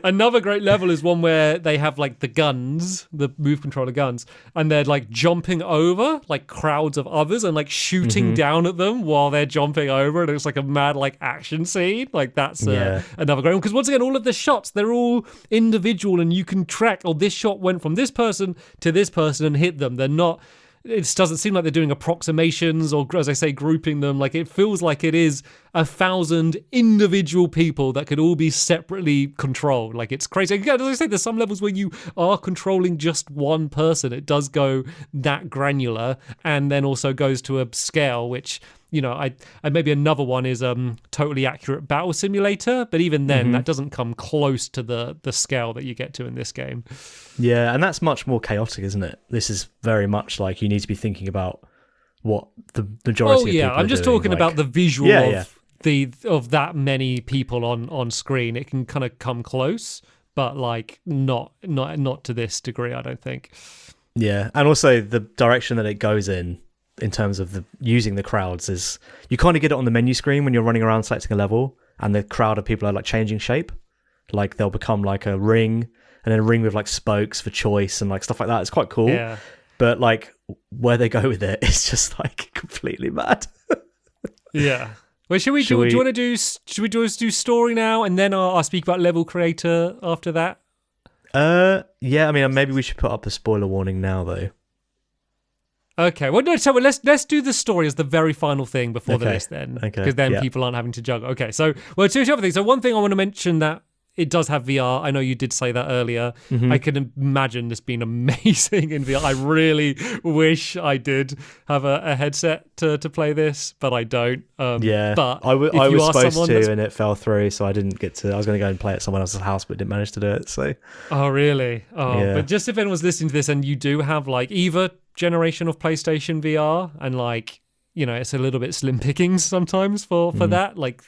Another great level is one where they have like the guns, the move controller guns, and they're like jumping over like crowds of others and like shooting down at them while they're jumping over, and it's like a mad like action scene. Like that's another great one, because once again, all of the shots, they're all individual and you can track, oh, this shot went from this person to this person and hit them. They're not, it doesn't seem like they're doing approximations or, as I say, grouping them. Like, it feels like it is 1,000 individual people that could all be separately controlled. Like, it's crazy. As I say, there's some levels where you are controlling just one person. It does go that granular, and then also goes to a scale which, I maybe another one is Totally Accurate Battle Simulator, but even then that doesn't come close to the scale that you get to in this game. Yeah, and that's much more chaotic, isn't it? This is very much like you need to be thinking about what the majority of people I'm just talking about the visual of that many people on screen. It can kind of come close, but like not to this degree, I don't think. Yeah, and also the direction that it goes in terms of using the crowds is, you kind of get it on the menu screen when you're running around selecting a level, and the crowd of people are like changing shape. Like they'll become like a ring, and then a ring with like spokes for choice and like stuff like that. It's quite cool. Yeah. But like where they go with it, it's just like completely mad. Yeah. Well, should we do story now, and then I'll speak about level creator after that? Yeah. I mean, maybe we should put up the spoiler warning now, though. Okay. Well, no. So let's do the story as the very final thing before the list, then, because then people aren't having to juggle. Okay. So two other things. So one thing I want to mention, that it does have VR. I know you did say that earlier. I can imagine this being amazing in VR. I really wish I did have a headset to play this, but I don't. But I was supposed to, and it fell through, so I didn't get to. I was going to go and play at someone else's house, but didn't manage to do it. So. Oh, really? Oh, yeah. But just if anyone's listening to this and you do have like either generation of PlayStation VR, and like, it's a little bit slim pickings sometimes for that, like,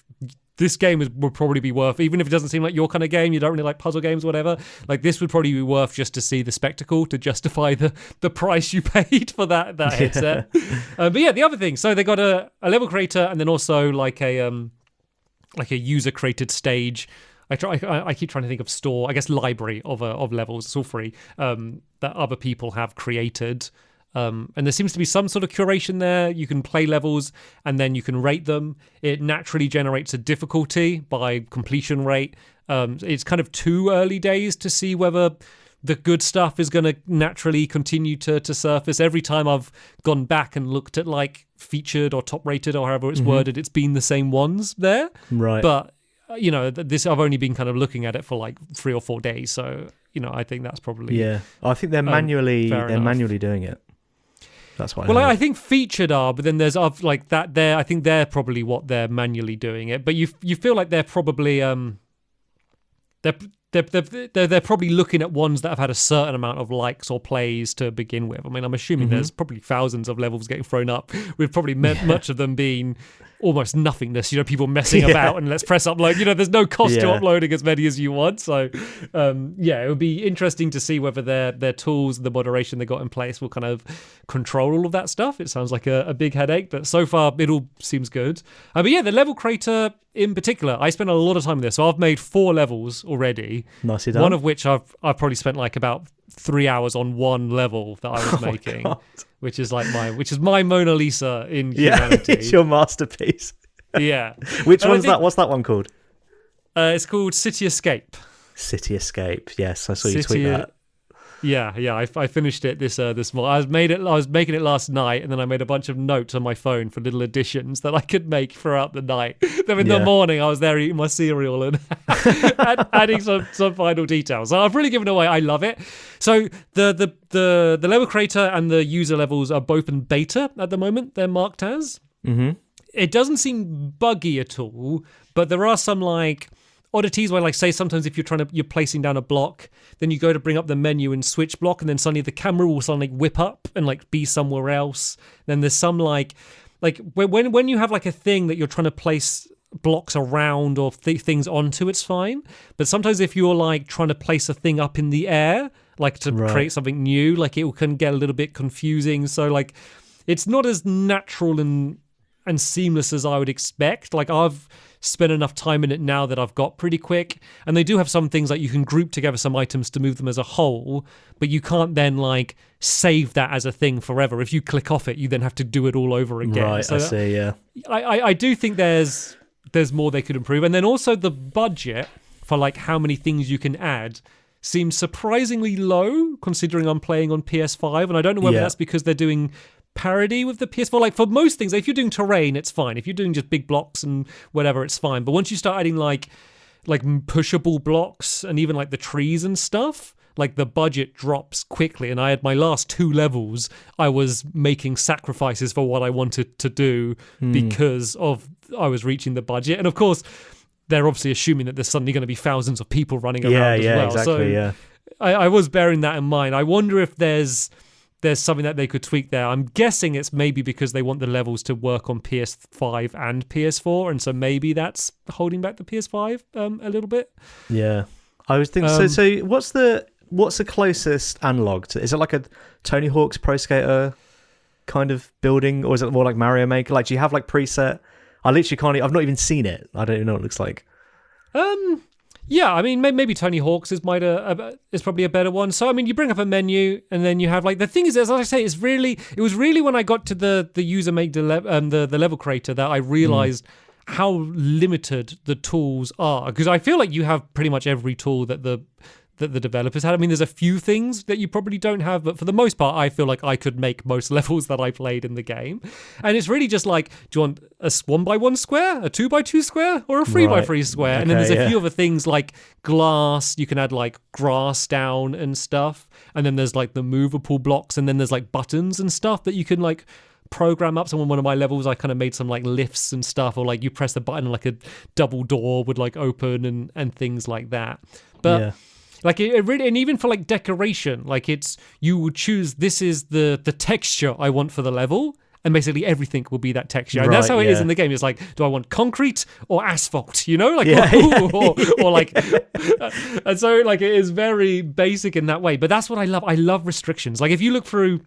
this game would probably be worth, even if it doesn't seem like your kind of game, you don't really like puzzle games or whatever, like this would probably be worth just to see the spectacle, to justify the price you paid for that headset. But yeah, the other thing, so they got a level creator, and then also like a user created stage. I keep trying to think of store, I guess library of levels. It's all free, that other people have created. And there seems to be some sort of curation there. You can play levels and then you can rate them. It naturally generates a difficulty by completion rate. It's kind of too early days to see whether the good stuff is going to naturally continue to surface. Every time I've gone back and looked at like featured or top rated or however it's worded, it's been the same ones there. Right. But, this, I've only been kind of looking at it for like 3 or 4 days. So, I think that's probably... Yeah, I think they're manually doing it. That's what I think featured are, but then there's like that there. I think they're probably what they're manually doing it. But you feel like they're probably they're probably looking at ones that have had a certain amount of likes or plays to begin with. I mean, I'm assuming there's probably thousands of levels getting thrown up, with probably much of them being almost nothingness, people messing about and let's press upload. There's no cost to uploading as many as you want. So, it would be interesting to see whether their tools, the moderation they got in place will kind of control all of that stuff. It sounds like a big headache, but so far it all seems good. But the level creator in particular, I spent a lot of time with this. So I've made 4 levels already. Nicely done. One of which I've probably spent like about 3 hours on one level that I was making. Which is my Mona Lisa in humanity. It's your masterpiece. Yeah. Which one's that? What's that one called? It's called City Escape. City Escape. Yes, I saw you tweet that. Yeah. I finished it this morning. I was making it last night, and then I made a bunch of notes on my phone for little additions that I could make throughout the night. Then in the morning, I was there eating my cereal and adding some final details. So I've really given away. I love it. So the level creator and the user levels are both in beta at the moment. They're marked as. Mm-hmm. It doesn't seem buggy at all, but there are some oddities where, say, sometimes if you're placing down a block, then you go to bring up the menu and switch block, and then suddenly the camera will suddenly whip up and be somewhere else. Then there's some when you have a thing that you're trying to place blocks around or things onto, it's fine. But sometimes if you're trying to place a thing up in the air, to create something new, it can get a little bit confusing. So it's not as natural and seamless as I would expect. I've spent enough time in it now that I've got pretty quick, and they do have some things you can group together some items to move them as a whole, but you can't then save that as a thing forever. If you click off it, you then have to do it all over again. Right, so I see. Yeah, I do think there's more they could improve, and then also the budget for how many things you can add seems surprisingly low considering I'm playing on PS5, and I don't know whether that's because they're doing parody with the PS4. For most things, if you're doing terrain, it's fine. If you're doing just big blocks and whatever, it's fine. But once you start adding pushable blocks and even the trees and stuff, the budget drops quickly. And I had my last 2 levels, I was making sacrifices for what I wanted to do because I was reaching the budget. And of course, they're obviously assuming that there's suddenly going to be thousands of people running around as well. Exactly, so I was bearing that in mind. I wonder if there's something that they could tweak there. I'm guessing it's maybe because they want the levels to work on PS5 and PS4, and so maybe that's holding back the PS5 a little bit. Yeah, I was thinking. So what's the closest analog to? Is it a Tony Hawk's Pro Skater kind of building, or is it more like Mario Maker? Do you have preset? I literally can't. I've not even seen it. I don't even know what it looks like. Yeah, I mean, maybe Tony Hawk's is probably a better one. So, I mean, you bring up a menu, and then you have the thing is, as I say, it was really when I got to the user make the level creator that I realized how limited the tools are. Because I feel like you have pretty much every tool that the developers had. I mean, there's a few things that you probably don't have, but for the most part, I feel like I could make most levels that I played in the game. And it's really just do you want a 1x1 square, a 2x2 square, or a 3x3 square? Okay, and then there's a few other things like glass. You can add grass down and stuff. And then there's the movable blocks, and then there's buttons and stuff that you can program up. So on one of my levels, I kind of made some lifts and stuff, or you press the button and a double door would open and things like that. But it really, and even for decoration, you would choose, this is the texture I want for the level, and basically everything will be that texture. And that's how it is in the game. It's do I want concrete or asphalt? And so it is very basic in that way. But that's what I love. I love restrictions. If you look through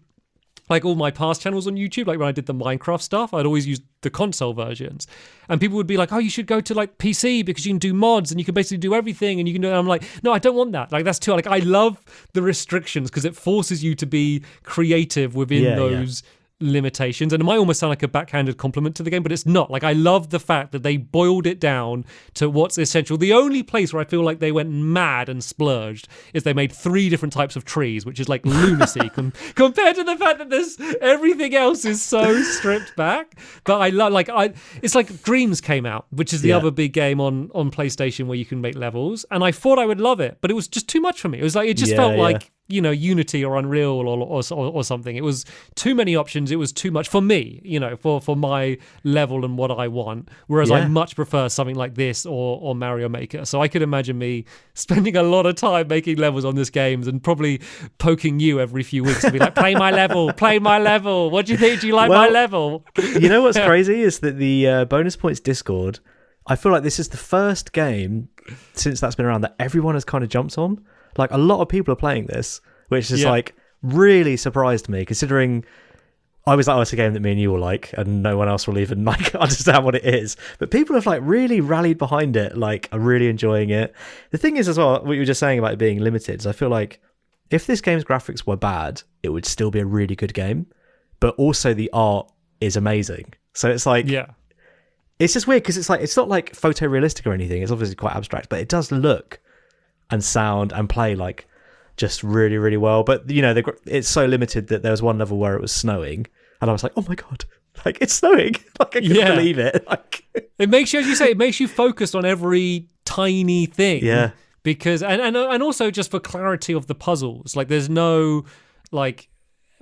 all my past channels on YouTube, when I did the Minecraft stuff, I'd always use the console versions. And people would be oh, you should go to PC because you can do mods and you can basically do everything and you can do it. And I'm no, I don't want that. that's too, I love the restrictions because it forces you to be creative within those limitations. And it might almost sound like a backhanded compliment to the game, but it's not. I love the fact that they boiled it down to what's essential. The only place where I feel like they went mad and splurged is they made 3 different types of trees, which is lunacy compared to the fact that there's everything else is so stripped back. But I love it's Dreams came out, which is the other big game on PlayStation where you can make levels, and I thought I would love it, but it was just too much for me. It was it just felt like Unity or Unreal or something. It was too many options. It was too much for me, for my level and what I want. Whereas I much prefer something like this or Mario Maker. So I could imagine me spending a lot of time making levels on this game and probably poking you every few weeks to be like, play my level. What do you think? Do you like my level? You know what's crazy is that the Bonus Points Discord, I feel like this is the first game since that's been around that everyone has kind of jumped on. Like, a lot of people are playing this, which is like really surprised me, considering I was like, oh, it's a game that me and you will like, and no one else will even like understand what it is. But people have like really rallied behind it, like are really enjoying it. The thing is as well, what you were just saying about it being limited, is I feel like if this game's graphics were bad, it would still be a really good game. But also the art is amazing. So it's like, it's just weird because it's like, it's not like photorealistic or anything. It's obviously quite abstract, but it does look and sound and play like just really, really well. But it's so limited that there was one level where it was snowing and I was like, oh my god, like it's snowing. Like I couldn't believe it. Like it makes you, as you say, it makes you focused on every tiny thing. Yeah. Because and also just for clarity of the puzzles, like there's no like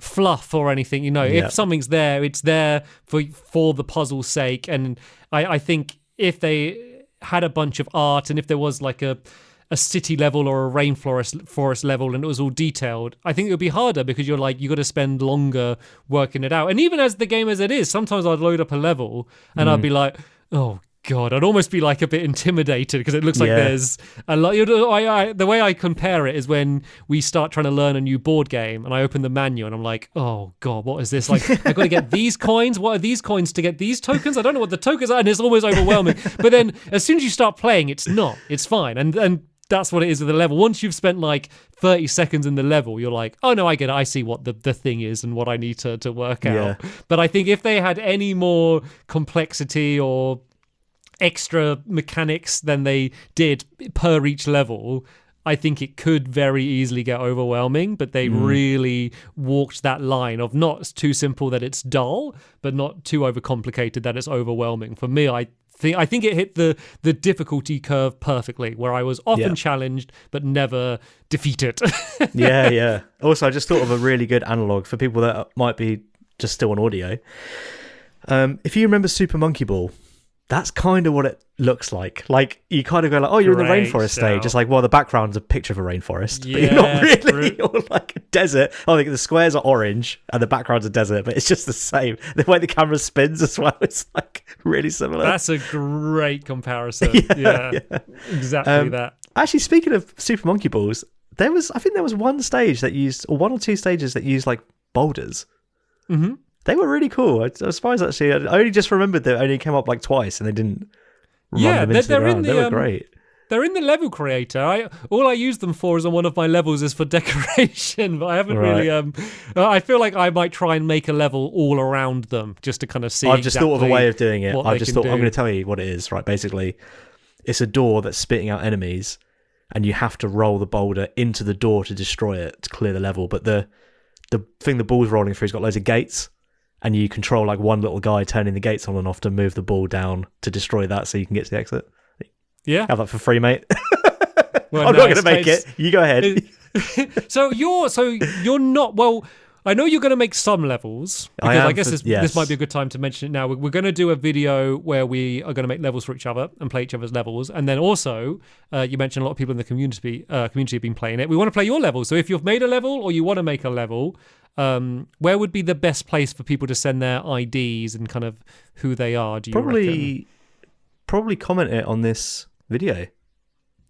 fluff or anything, if something's there, it's there for the puzzle's sake. And I think if they had a bunch of art and if there was like a city level or a rainforest level and it was all detailed, I think it would be harder because you got to spend longer working it out. And even as the game as it is, sometimes I'd load up a level and I'd be like, oh god, I'd almost be like a bit intimidated because it looks like there's a lot. The way I compare it is when we start trying to learn a new board game and I open the menu and I'm like, oh god, what is this? Like, I've got to get these coins. What are these coins to get these tokens? I don't know what the tokens are, and it's always overwhelming. But then as soon as you start playing, it's fine. And that's what it is with the level. Once you've spent like 30 seconds in the level, you're like, oh no, I get it. I see what the thing is and what I need to work out. But I think if they had any more complexity or extra mechanics than they did per each level, I think it could very easily get overwhelming. But they really walked that line of not too simple that it's dull, but not too overcomplicated that it's overwhelming. For me, I think it hit the difficulty curve perfectly, where I was often challenged but never defeated. Yeah. Also, I just thought of a really good analog for people that might be just still on audio. If you remember Super Monkey Ball, that's kind of what it looks like. Like, you kind of go like, oh, you're in the rainforest stage. It's like, well, the background's a picture of a rainforest, but you're not really. Or like a desert. I think the squares are orange and the background's a desert, but it's just the same. The way the camera spins as well, it's like really similar. That's a great comparison. Exactly that. Actually, speaking of Super Monkey Balls, I think there was one stage that used, or one or two stages that used like boulders. Mm-hmm. They were really cool. I was surprised, actually. I only just remembered that it only came up like twice and they didn't run them into the ground. They were great. They're in the level creator. All I use them for is on one of my levels is for decoration, but I haven't really... I feel like I might try and make a level all around them just to kind of see. I've just thought of a way of doing it. I just thought, I'm going to tell you what it is, right? Basically, it's a door that's spitting out enemies and you have to roll the boulder into the door to destroy it, to clear the level. But the thing the ball's rolling through has got loads of gates. And you control like one little guy turning the gates on and off to move the ball down to destroy that so you can get to the exit. Yeah. Have that for free, mate. Well, I'm not going to make it. You go ahead. So you're not... Well, I know you're going to make some levels. Because I guess this might be a good time to mention it now. We're going to do a video where we are going to make levels for each other and play each other's levels. And then also, you mentioned a lot of people in the community have been playing it. We want to play your level. So if you've made a level or you want to make a level... where would be the best place for people to send their IDs and kind of who they are? Do you reckon? Probably comment it on this video.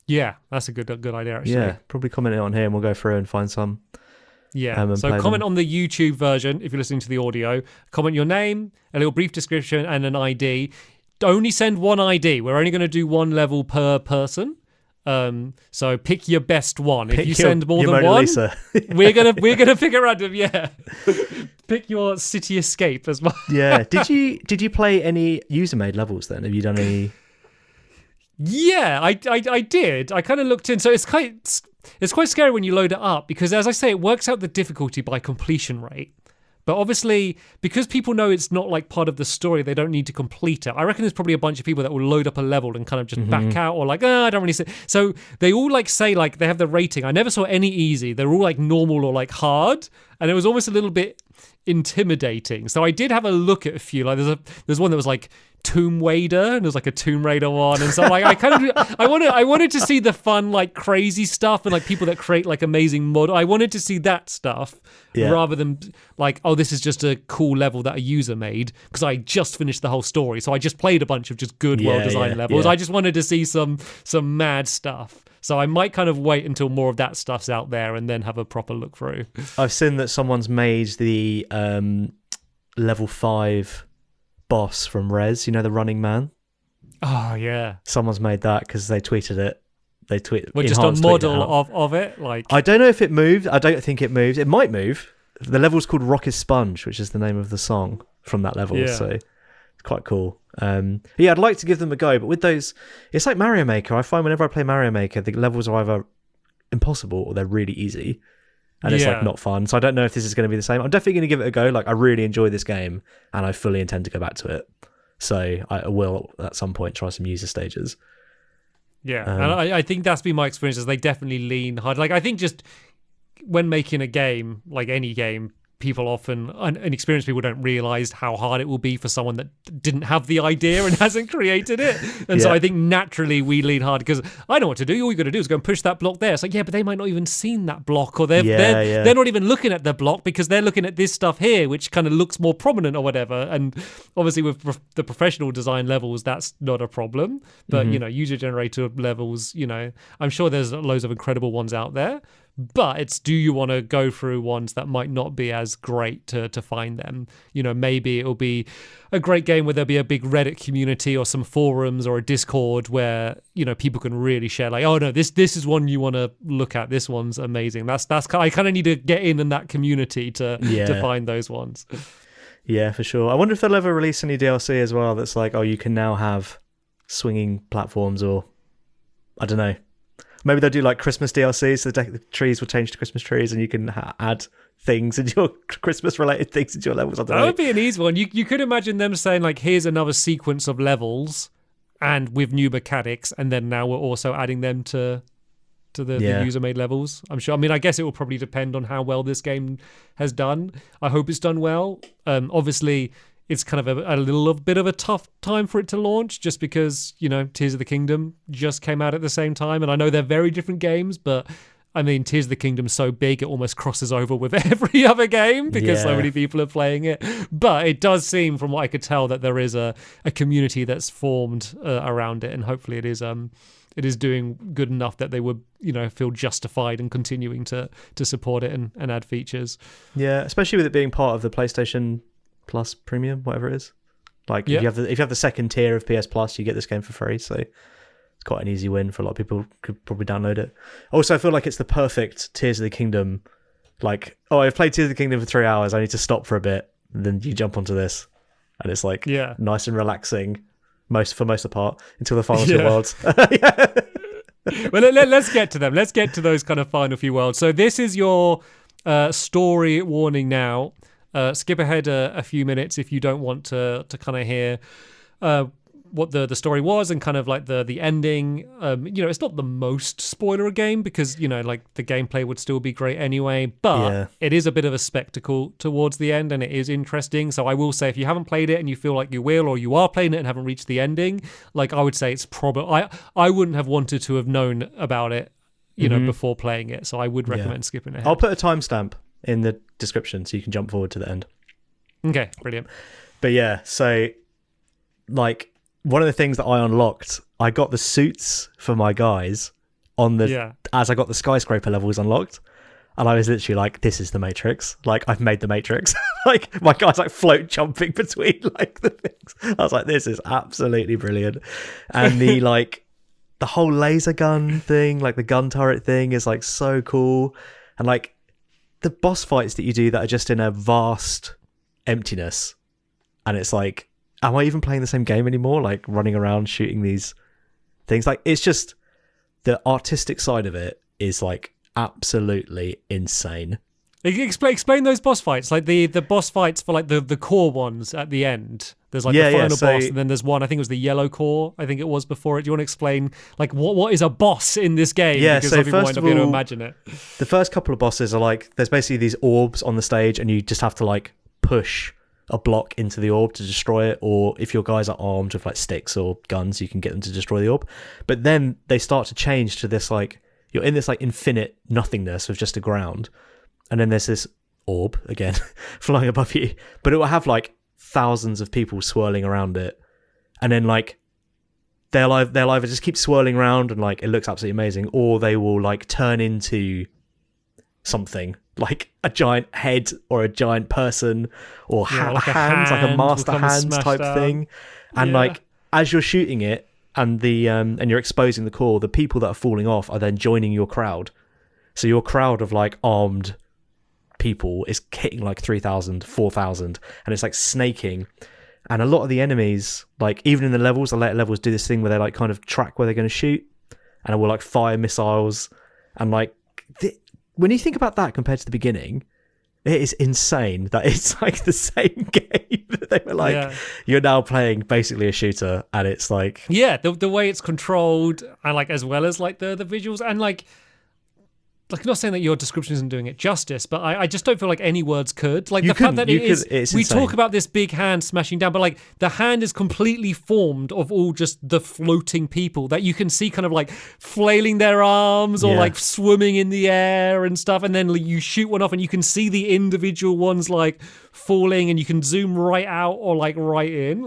Yeah, that's a good idea, actually. Yeah, probably comment it on here and we'll go through and find some. Yeah, so comment on the YouTube version if you're listening to the audio. Comment your name, a little brief description, and an ID. Only send one ID. We're only going to do one level per person. So pick your best one. If you send more than one, we're gonna pick a random. Yeah, pick your city escape as well. Yeah. Did you play any user-made levels then? Have you done any? Yeah, I did. I kind of looked in. So it's quite scary when you load it up because, as I say, it works out the difficulty by completion rate. But obviously, because people know it's not like part of the story, they don't need to complete it. I reckon there's probably a bunch of people that will load up a level and kind of just back out, or like, I don't really see. So they all like say like they have the rating. I never saw any easy. They're all like normal or like hard, and it was almost a little bit intimidating. So I did have a look at a few. Like there's one that was like Tomb Raider, and there's like a Tomb Raider one, and so like I wanted to see the fun like crazy stuff and like people that create like amazing mod. I wanted to see that stuff rather than like, oh, this is just a cool level that a user made, because I just finished the whole story, so I just played a bunch of just good well-designed levels. I just wanted to see some mad stuff. So I might kind of wait until more of that stuff's out there and then have a proper look through. I've seen that someone's made the level 5 boss from Rez, the Running Man. Oh yeah, someone's made that because they tweeted it. They just a model of it. Like, I don't know if it moved. I don't think it moves. It might move. The level's called Rock is Sponge, which is the name of the song from that level. So it's quite cool. I'd like to give them a go, but with those, it's like Mario Maker. I find whenever I play Mario Maker, the levels are either impossible or they're really easy, and it's like not fun. So I don't know if this is going to be the same. I'm definitely going to give it a go. Like, I really enjoy this game, and I fully intend to go back to it. So I will at some point try some user stages. Yeah, and I think that's been my experience. Is they definitely lean hard. Like, I think just when making a game, like any game, people often, inexperienced people don't realize how hard it will be for someone that didn't have the idea and hasn't created it. And so I think naturally we lean hard, because I know what to do. All you got to do is go and push that block there. It's like, yeah, but they might not even seen that block, or they're not even looking at the block because they're looking at this stuff here, which kind of looks more prominent or whatever. And obviously with the professional design levels, that's not a problem. But, user generated levels, I'm sure there's loads of incredible ones out there. But it's, do you want to go through ones that might not be as great to find them? Maybe it'll be a great game where there'll be a big Reddit community or some forums or a Discord where, people can really share like, oh no, this is one you want to look at. This one's amazing. That's I kind of need to get in that community to find those ones. Yeah, for sure. I wonder if they'll ever release any DLC as well that's like, oh, you can now have swinging platforms, or I don't know. Maybe they'll do like Christmas DLC, so the trees will change to Christmas trees, and you can add things into your Christmas-related things into your levels. I don't know. That would be an easy one. You could imagine them saying like, here's another sequence of levels, and with new mechanics, and then now we're also adding them to the user-made levels. I'm sure. I mean, I guess it will probably depend on how well this game has done. I hope it's done well. Obviously, it's kind of a little bit of a tough time for it to launch, just because, Tears of the Kingdom just came out at the same time. And I know they're very different games, but I mean, Tears of the Kingdom's so big, it almost crosses over with every other game because so many people are playing it. But it does seem, from what I could tell, that there is a community that's formed around it. And hopefully it is doing good enough that they would, feel justified in continuing to support it and add features. Yeah, especially with it being part of the PlayStation Plus Premium, whatever it is. Like, if you have the second tier of PS Plus, you get this game for free. So it's quite an easy win for a lot of people. Could probably download it. Also, I feel like it's the perfect Tears of the Kingdom. Like, oh, I've played Tears of the Kingdom for 3 hours. I need to stop for a bit. And then you jump onto this, and it's like nice and relaxing, for most of the part, until the final 2 worlds. Well, let's get to them. Let's get to those kind of final few worlds. So this is your story warning now. Skip ahead a few minutes if you don't want to kind of hear what the story was and kind of like the ending. It's not the most spoiler game because, like the gameplay would still be great anyway, but it is a bit of a spectacle towards the end and it is interesting. So I will say, if you haven't played it and you feel like you will, or you are playing it and haven't reached the ending, like I would say it's probably, I wouldn't have wanted to have known about it, before playing it. So I would recommend skipping ahead. I'll put a timestamp in the description so you can jump forward to the end. Okay, brilliant. But so like one of the things that I unlocked, I got the suits for my guys as I got the skyscraper levels unlocked, and I was literally like, this is the Matrix. Like, I've made the Matrix. Like, my guys like float jumping between like the things. I was like, this is absolutely brilliant. And the like the whole laser gun thing, like the gun turret thing, is like so cool. And like the boss fights that you do that are just in a vast emptiness, and it's like, am I even playing the same game anymore? Like running around shooting these things, like it's just, the artistic side of it is like absolutely insane. Explain those boss fights, like the boss fights for like the core ones at the end. There's like the final boss, and then there's one. I think it was the yellow core. I think it was before it. Do you want to explain like what is a boss in this game? Yeah, because so some people first might of not be able all, to imagine it. The first couple of bosses are like there's basically these orbs on the stage, and you just have to like push a block into the orb to destroy it, or if your guys are armed with like sticks or guns, you can get them to destroy the orb. But then they start to change to this like you're in this like infinite nothingness with just a ground, and then there's this orb again flying above you, but it will have like thousands of people swirling around it, and then like they'll either just keep swirling around and like it looks absolutely amazing, or they will like turn into something like a giant head or a giant person or like a hand, like a master hands type thing, and like as you're shooting it and the and you're exposing the core, the people that are falling off are then joining your crowd, so your crowd of like armed people is hitting like 3,000, 4,000, and it's like snaking. And a lot of the enemies, like even in the later levels, do this thing where they like kind of track where they're going to shoot, and it will like fire missiles. And like when you think about that compared to the beginning, it is insane that it's like the same game. They were like, you're now playing basically a shooter, and it's like the way it's controlled, and like as well as like the visuals, and like I'm not saying that your description isn't doing it justice, but I just don't feel like any words could. Like the fact that it's we insane. Talk about this big hand smashing down, but like the hand is completely formed of all just the floating people that you can see kind of like flailing their arms or like swimming in the air and stuff. And then you shoot one off and you can see the individual ones like falling, and you can zoom right out or like right in.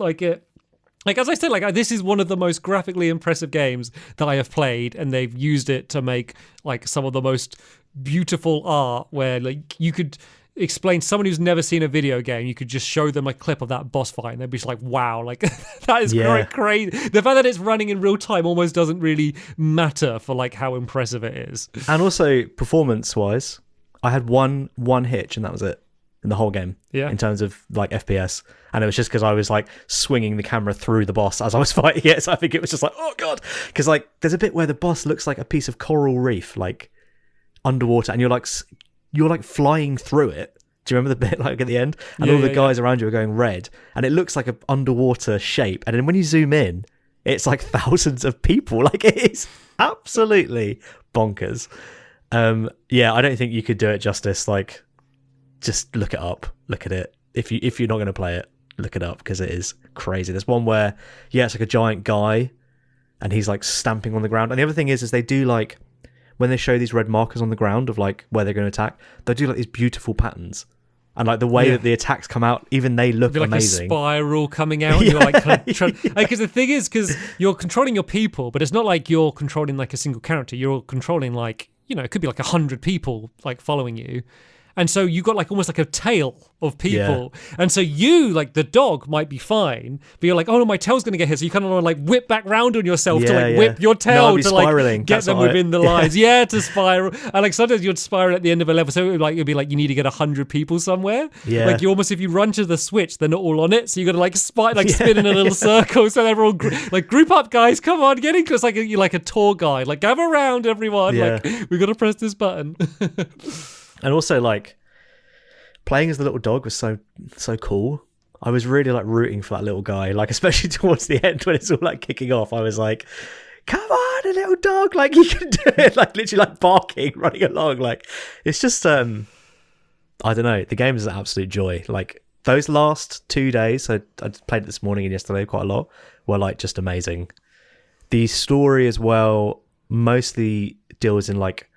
Like, as I said, like this is one of the most graphically impressive games that I have played, and they've used it to make like some of the most beautiful art where like you could explain someone who's never seen a video game, you could just show them a clip of that boss fight and they'd be just like, wow, like that is crazy. The fact that it's running in real time almost doesn't really matter for like how impressive it is. And also performance-wise, I had one hitch, and that was it in the whole game in terms of like FPS, and it was just because I was like swinging the camera through the boss as I was fighting it, so I think it was just like, oh god, because like there's a bit where the boss looks like a piece of coral reef like underwater, and you're like flying through it. Do you remember the bit like at the end, and all the guys around you are going red, and it looks like an underwater shape, and then when you zoom in it's like thousands of people. Like it is absolutely bonkers. I don't think you could do it justice. Like just look it up, look at it. If you're not going to play it, look it up, because it is crazy. There's one where it's like a giant guy and he's like stamping on the ground, and the other thing is they do like when they show these red markers on the ground of like where they're going to attack, they do like these beautiful patterns, and like the way that the attacks come out, even they look like amazing. A spiral coming out, and you're like because the thing is, because you're controlling your people, but it's not like you're controlling like a single character, you're controlling like, you know, it could be like 100 people like following you. And so you got like almost like a tail of people. Yeah. And so you, like the dog, might be fine, but you're like, oh no, my tail's going to get hit. So you kind of want to like whip back round on yourself to like whip your tail to like get them within the lines. To spiral. And like sometimes you'd spiral at the end of a level. So it'd be like you need to get 100 people somewhere. Yeah. Like you almost, if you run to the switch, they're not all on it. So you got to like spin in a little circle. So they're all like group up, guys. Come on, get in. Because like you're like a tour guide. Like gather around, everyone. Yeah. Like we got to press this button. And also, like, playing as the little dog was so cool. I was really, like, rooting for that little guy. Like, especially towards the end when it's all, like, kicking off. I was like, come on, a little dog. Like, you can do it. Like, literally, like, barking, running along. Like, it's just, I don't know. The game is an absolute joy. Like, those last 2 days, I played it this morning and yesterday quite a lot, were, like, just amazing. The story as well mostly deals in, like,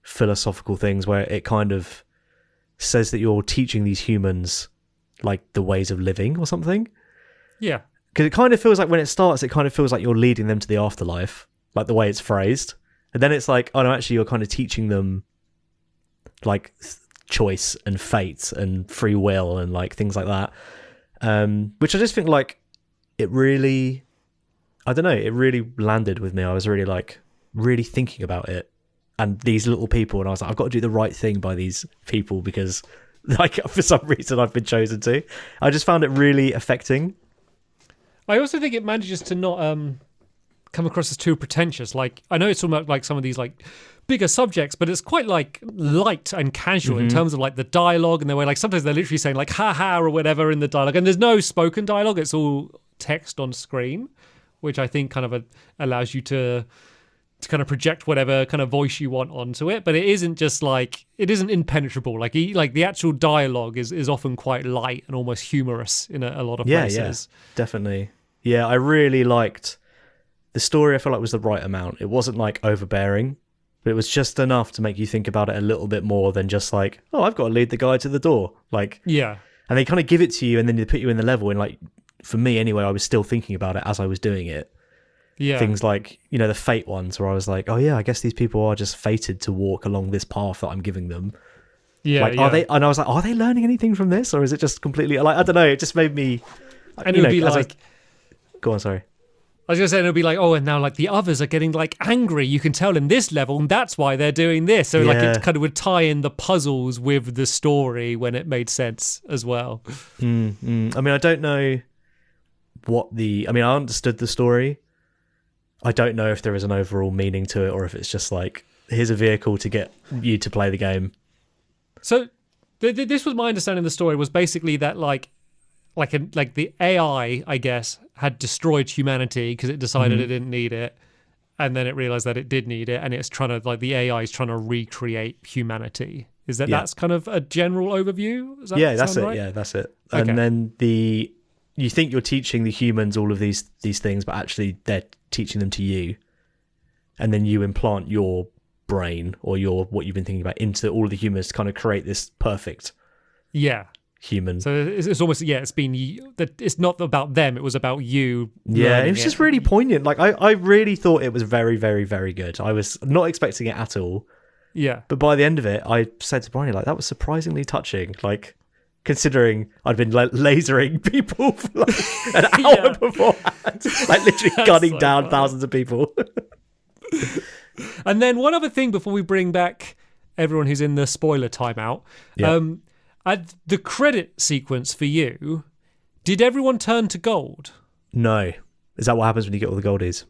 philosophical things where it kind of says that you're teaching these humans like the ways of living or something. Yeah, because it kind of feels like when it starts, it kind of feels like you're leading them to the afterlife, like the way it's phrased, and then it's like, oh no, actually you're kind of teaching them like choice and fate and free will and like things like that, which I just think like it really, I don't know, it really landed with me. I was really thinking about it and these little people, and I was like, I've got to do the right thing by these people because, like, for some reason I've been chosen to. I just found it really affecting. I also think it manages to not come across as too pretentious. Like, I know it's talking about like some of these like bigger subjects, but it's quite like light and casual in terms of like the dialogue and the way like sometimes they're literally saying like haha or whatever in the dialogue, and there's no spoken dialogue, it's all text on screen, which I think kind of allows you to kind of project whatever kind of voice you want onto it, but it isn't just like, it isn't impenetrable. Like the actual dialogue is often quite light and almost humorous in a lot of places. Yeah, definitely. Yeah, I really liked the story. I felt like was the right amount. It wasn't like overbearing, but it was just enough to make you think about it a little bit more than just like, oh, I've got to lead the guy to the door. Like, yeah. And they kind of give it to you and then they put you in the level, and like, for me anyway, I was still thinking about it as I was doing it. Yeah. Things like, you know, the fate ones where I was like, oh yeah, I guess these people are just fated to walk along this path that I'm giving them. Yeah. Like, are they, and I was like, are they learning anything from this? Or is it just completely, like, I don't know, it just made me, and it would be like, go on, sorry. I was going to say, it'll be like, oh, and now like the others are getting like angry. You can tell in this level, and that's why they're doing this. So like it kind of would tie in the puzzles with the story when it made sense as well. I mean, I don't know I understood the story. I don't know if there is an overall meaning to it or if it's just like, here's a vehicle to get you to play the game. So this was my understanding of the story, was basically that like the AI, I guess, had destroyed humanity because it decided it didn't need it, and then it realized that it did need it, and it's trying to, like, the AI is trying to recreate humanity. Is that that's kind of a general overview? Does that that's it. right? Yeah, that's it. Okay. And then you think you're teaching the humans all of these things, but actually they're teaching them to you, and then you implant your brain or what you've been thinking about into all of the humans to kind of create this perfect human. So it's almost, it's not about them, it was about you. Yeah, it was just really poignant. Like I really thought it was very, very, very good. I was not expecting it at all. Yeah. But by the end of it, I said to Bronny, like, that was surprisingly touching. Like, considering I'd been lasering people for like an hour beforehand, like literally gunning down thousands of people. And then one other thing before we bring back everyone who's in the spoiler timeout. At the credit sequence for you, did everyone turn to gold? No. Is that what happens when you get all the goldies?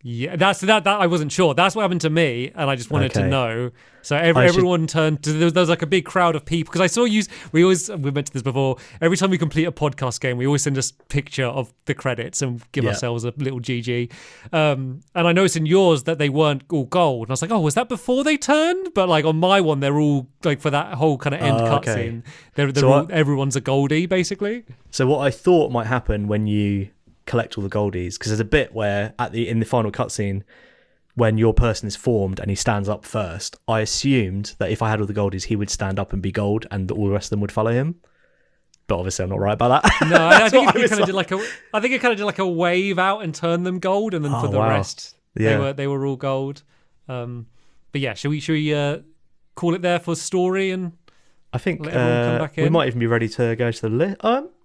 Yeah, that's that I wasn't sure. That's what happened to me, and I just wanted to know. So everyone turned to, there was like a big crowd of people, because I saw you, we mentioned this before, every time we complete a podcast game we always send a picture of the credits and give ourselves a little GG, and I noticed in yours that they weren't all gold, and I was like, oh, was that before they turned? But like on my one, they're all like, for that whole kind of end cutscene, everyone's a goldie basically. So what I thought might happen when you collect all the goldies, because there's a bit where in the final cutscene when your person is formed and he stands up first, I assumed that if I had all the goldies he would stand up and be gold and all the rest of them would follow him, but obviously I'm not right about that. No, I think it kind of did like a wave out and turn them gold, and then for the rest they were all gold. But yeah, should we call it there for story, and I think let everyone come back in? We might even be ready to go to the list.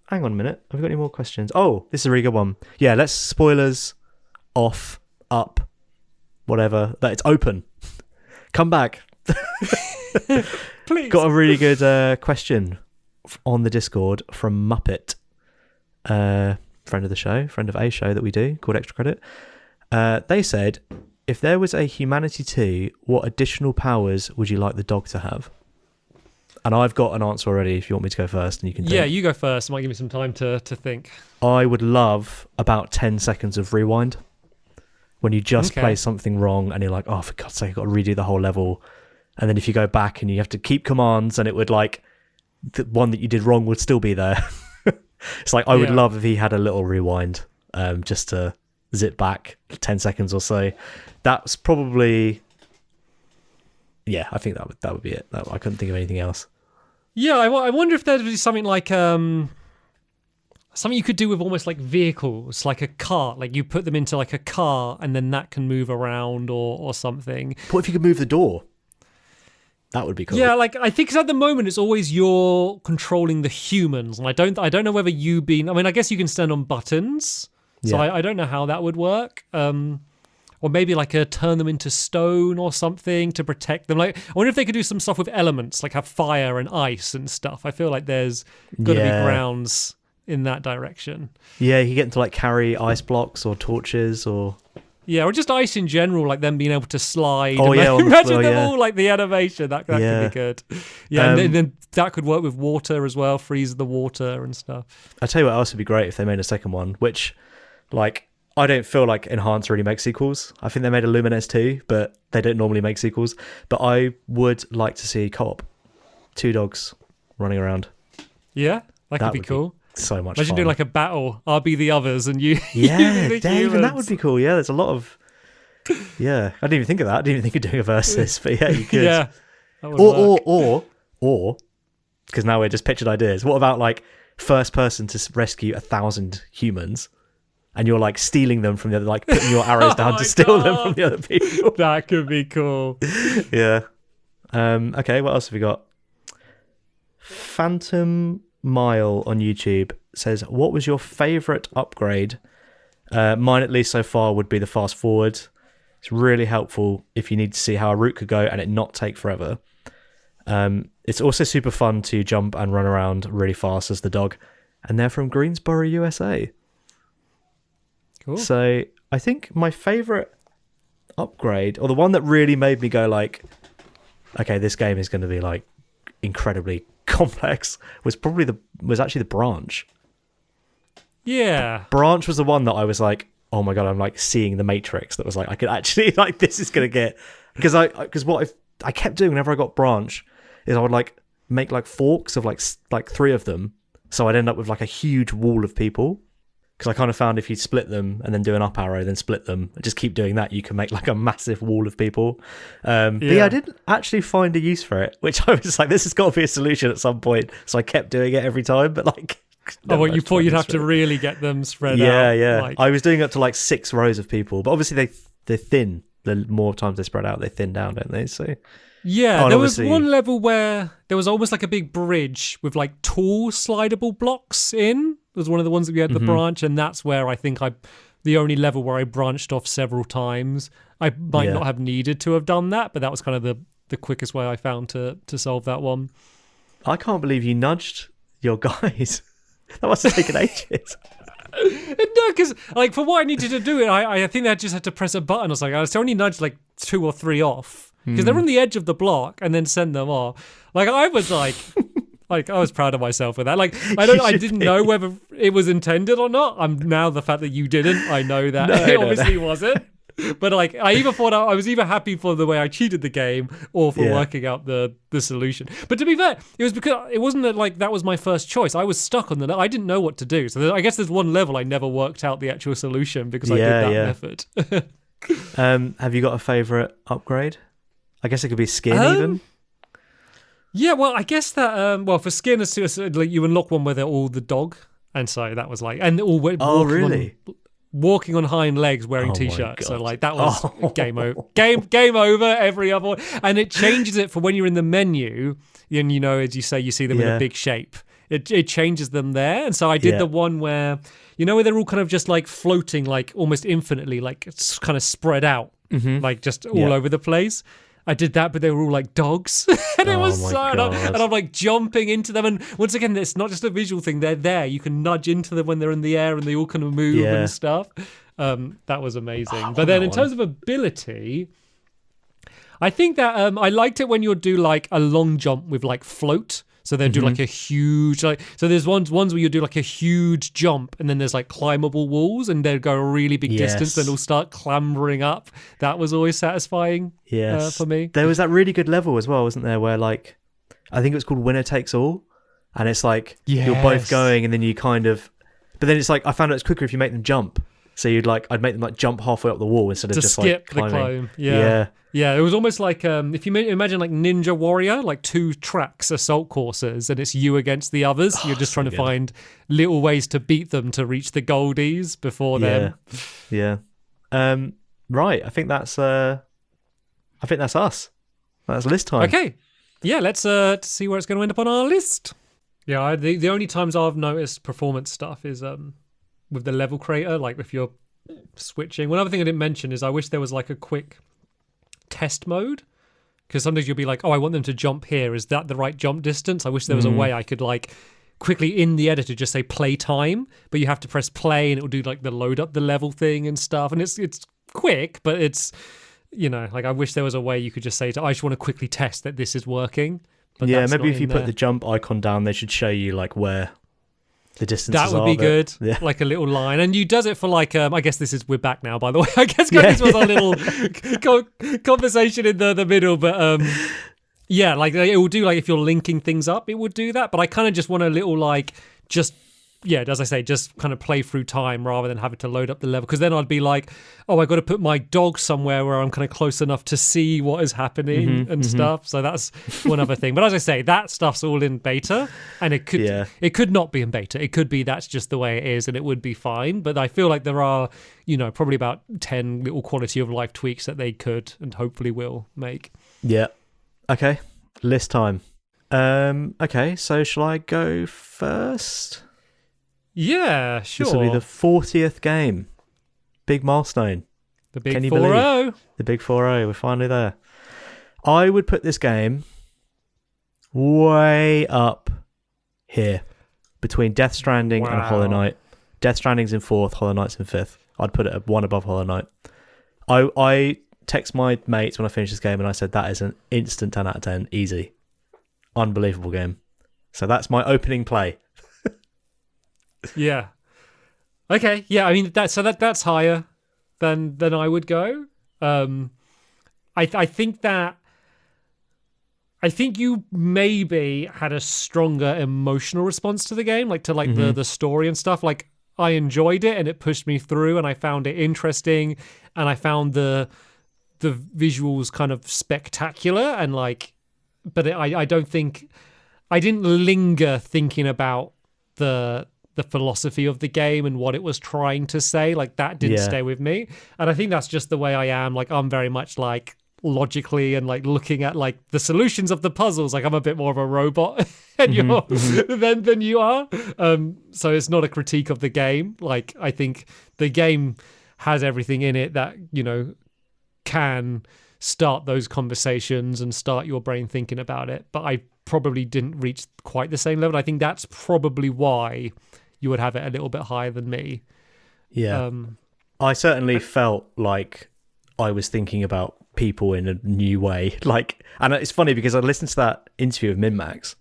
Hang on a minute. Have we got any more questions? Oh, this is a really good one. Yeah, let's spoilers off, up, whatever. That it's open. Come back. Please. Got a really good question on the Discord from Muppet, friend of the show, friend of a show that we do called Extra Credit. They said, if there was a Humanity 2, what additional powers would you like the dog to have? And I've got an answer already if you want me to go first, and you can think. Yeah, you go first. It might give me some time to think. I would love about 10 seconds of rewind. When you just play something wrong and you're like, oh, for God's sake, I've got to redo the whole level. And then if you go back and you have to keep commands, and it would like, the one that you did wrong would still be there. It's like, I would love if he had a little rewind, just to zip back 10 seconds or so. That's probably... Yeah, I think that would be it. I couldn't think of anything else. Yeah, I wonder if there'd be something like something you could do with almost like vehicles, like a cart. Like you put them into like a car, and then that can move around or something. What if you could move the door? That would be cool. Yeah, like I think 'cause at the moment it's always you're controlling the humans, and I don't know whether I mean, I guess you can stand on buttons, so I don't know how that would work. Or maybe like turn them into stone or something to protect them. Like, I wonder if they could do some stuff with elements, like have fire and ice and stuff. I feel like there's got to be grounds in that direction. Yeah, you get them to like carry ice blocks or torches or Yeah, or just ice in general, like them being able to slide. Oh, yeah, on the imagine floor, them yeah. all, like the animation. That could be good. Yeah, and then that could work with water as well, freeze the water and stuff. I'll tell you what else would be great if they made a second one, which, like, I don't feel like Enhance really makes sequels. I think they made a Lumines 2, but they don't normally make sequels. But I would like to see co-op. 2 dogs running around. Yeah, that could be cool. So much Imagine fun. doing like a battle. I'll be the others and you. Yeah, you Dave, and that would be cool. Yeah, there's a lot of. Yeah, I didn't even think of that. I didn't even think of doing a versus, but yeah, you could. Yeah. That would work. Or, because now we're just pictured ideas. What about like first person to rescue 1,000 humans, and you're like stealing them from the other, like putting your arrows down to steal them from the other people? That could be cool. Yeah. Okay, what else have we got? Phantom Mile on YouTube says, what was your favourite upgrade? Mine, at least so far, would be the fast forward. It's really helpful if you need to see how a route could go and it not take forever. It's also super fun to jump and run around really fast as the dog. And they're from Greensboro, USA. Cool. So I think my favourite upgrade, or the one that really made me go like, okay, this game is going to be like incredibly complex, was actually the branch. Yeah. Branch was the one that I was like, oh my god, I'm like seeing the Matrix. That was like, I could actually like, this is gonna get, because what I kept doing whenever I got branch is I would like make like forks of like 3 of them, so I'd end up with like a huge wall of people. Because I kind of found if you split them and then do an up arrow, then split them, and just keep doing that, you can make like a massive wall of people. But yeah, I didn't actually find a use for it, which I was like, this has got to be a solution at some point. So I kept doing it every time, but like. You thought you'd have to really get them spread out. Yeah. Like... I was doing up to like 6 rows of people, but obviously they're thin. The more times they spread out, they thin down, don't they? So. Yeah, there was one level where there was almost like a big bridge with like tall slidable blocks in. It was one of the ones that we had the branch, and that's where I think the only level where I branched off several times. I might not have needed to have done that, but that was kind of the quickest way I found to solve that one. I can't believe you nudged your guys. That must have taken ages. No, because like for what I needed to do it, I think I just had to press a button. I was like, I only nudged like 2 or 3 off. Because they're on the edge of the block and then send them off. Like I was like I was proud of myself with that. Like I didn't know whether it was intended or not. I'm now the fact that you didn't. I know that it obviously wasn't. But like I either thought I was either happy for the way I cheated the game or for working out the solution. But to be fair, it was because it wasn't that was my first choice. I was stuck on I didn't know what to do. So I guess there's one level I never worked out the actual solution because I did that method. Have you got a favourite upgrade? I guess it could be skin even. Yeah, well, I guess that for skin, like you unlock one where they're all the dog, and so that was like, and all walking on hind legs wearing t-shirts. So like that was game over. Game over. Every other one, and it changes it for when you're in the menu, and as you say, you see them in a big shape. It changes them there, and so I did the one where where they're all kind of just like floating, like almost infinitely, like it's kind of spread out, like just all over the place. I did that, but they were all like dogs. And it was so... And I'm like jumping into them. And once again, it's not just a visual thing. They're there. You can nudge into them when they're in the air and they all kind of move and stuff. That was amazing. But then in terms of ability, I think that I liked it when you'll do like a long jump with like float. So they'll do like a huge, so there's ones where you do like a huge jump and then there's like climbable walls and they'll go a really big distance and they'll start clambering up. That was always satisfying for me. There was that really good level as well, wasn't there? Where like, I think it was called Winner Takes All. And it's like, you're both going and then you kind of, but then it's like, I found out it's quicker if you make them jump. So I'd make them like jump halfway up the wall instead of just skip like climbing. The climb. Yeah, it was almost like if you imagine like Ninja Warrior, like 2 tracks assault courses, and it's you against the others. You're just trying to find little ways to beat them to reach the goldies before them. Yeah. Right. I think that's us. That's list time. Okay. Yeah. Let's see where it's going to end up on our list. Yeah. The only times I've noticed performance stuff is with the level creator, like if you're switching. One other thing I didn't mention is I wish there was like a quick test mode, because sometimes you'll be like, I want them to jump here. Is that the right jump distance? I wish there was a way I could like quickly in the editor just say play time, but you have to press play and it will do like the load up the level thing and stuff. And it's quick, but it's, like I wish there was a way you could just say, I just want to quickly test that this is working. But yeah, that's maybe not if you in put there. the jump icon down, they should show you like where the distances That would are. be good. Yeah. Like a little line. And you does it for like, I guess we're back now, by the way. I guess this was our little conversation in the middle. But yeah, like it will do, like if you're linking things up, it would do that. But I kind of just want a little like, as I say, just kind of play through time rather than having to load up the level. Because then I'd be like, oh, I got to put my dog somewhere where I'm kind of close enough to see what is happening and stuff. So that's one other thing. But as I say, that stuff's all in beta, and it could not be in beta. It could be that's just the way it is, and it would be fine. But I feel like there are, probably about 10 little quality of life tweaks that they could and hopefully will make. Yeah. Okay. List time. Okay. So shall I go first? Yeah, sure. This will be the 40th game. Big milestone. The big Can you 4-0. believe? The big 4-0. We're finally there. I would put this game way up here between Death Stranding and Hollow Knight. Death Stranding's in 4th, Hollow Knight's in 5th. I'd put it at one above Hollow Knight. I text my mates when I finished this game and I said that is an instant 10 out of 10. Easy. Unbelievable game. So that's my opening play. Yeah. Okay. Yeah. I mean, that's higher than I would go. I think you maybe had a stronger emotional response to the game, like to like the story and stuff. Like I enjoyed it and it pushed me through, and I found it interesting, and I found the visuals kind of spectacular, and like, but I don't think I didn't linger thinking about the philosophy of the game and what it was trying to say. Like that didn't stay with me. And I think that's just the way I am. Like I'm very much like logically and like looking at like the solutions of the puzzles. Like I'm a bit more of a robot than you are. So it's not a critique of the game. Like I think the game has everything in it that, can start those conversations and start your brain thinking about it. But I probably didn't reach quite the same level. I think that's probably why you would have it a little bit higher than me. Yeah. I certainly felt like I was thinking about people in a new way. Like, and it's funny because I listened to that interview of Min-Max,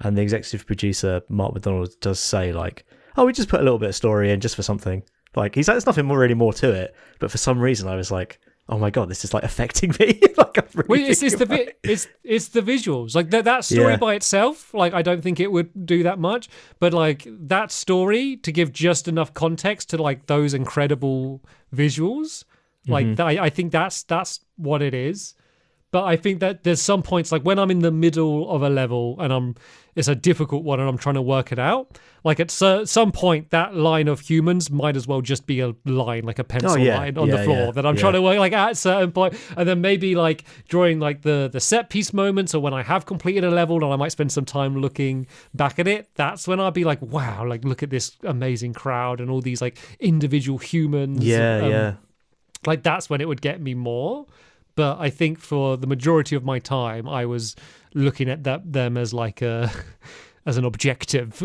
and the executive producer, Mark McDonald, does say like, oh, we just put a little bit of story in just for something. Like, he's like, there's nothing really more to it. But for some reason I was like, oh my god, this is like affecting me. Like, it's the visuals. Like that story by itself. Like I don't think it would do that much, but like that story to give just enough context to like those incredible visuals. Like I think that's what it is. But I think that there's some points, like when I'm in the middle of a level and it's a difficult one and I'm trying to work it out, like at some point that line of humans might as well just be a line, like a pencil line on the floor that I'm trying to work like at a certain point. And then maybe like during like the set piece moments, or when I have completed a level and I might spend some time looking back at it, that's when I'll be like, wow, like look at this amazing crowd and all these like individual humans. Like that's when it would get me more. But I think for the majority of my time, I was looking at them as like as an objective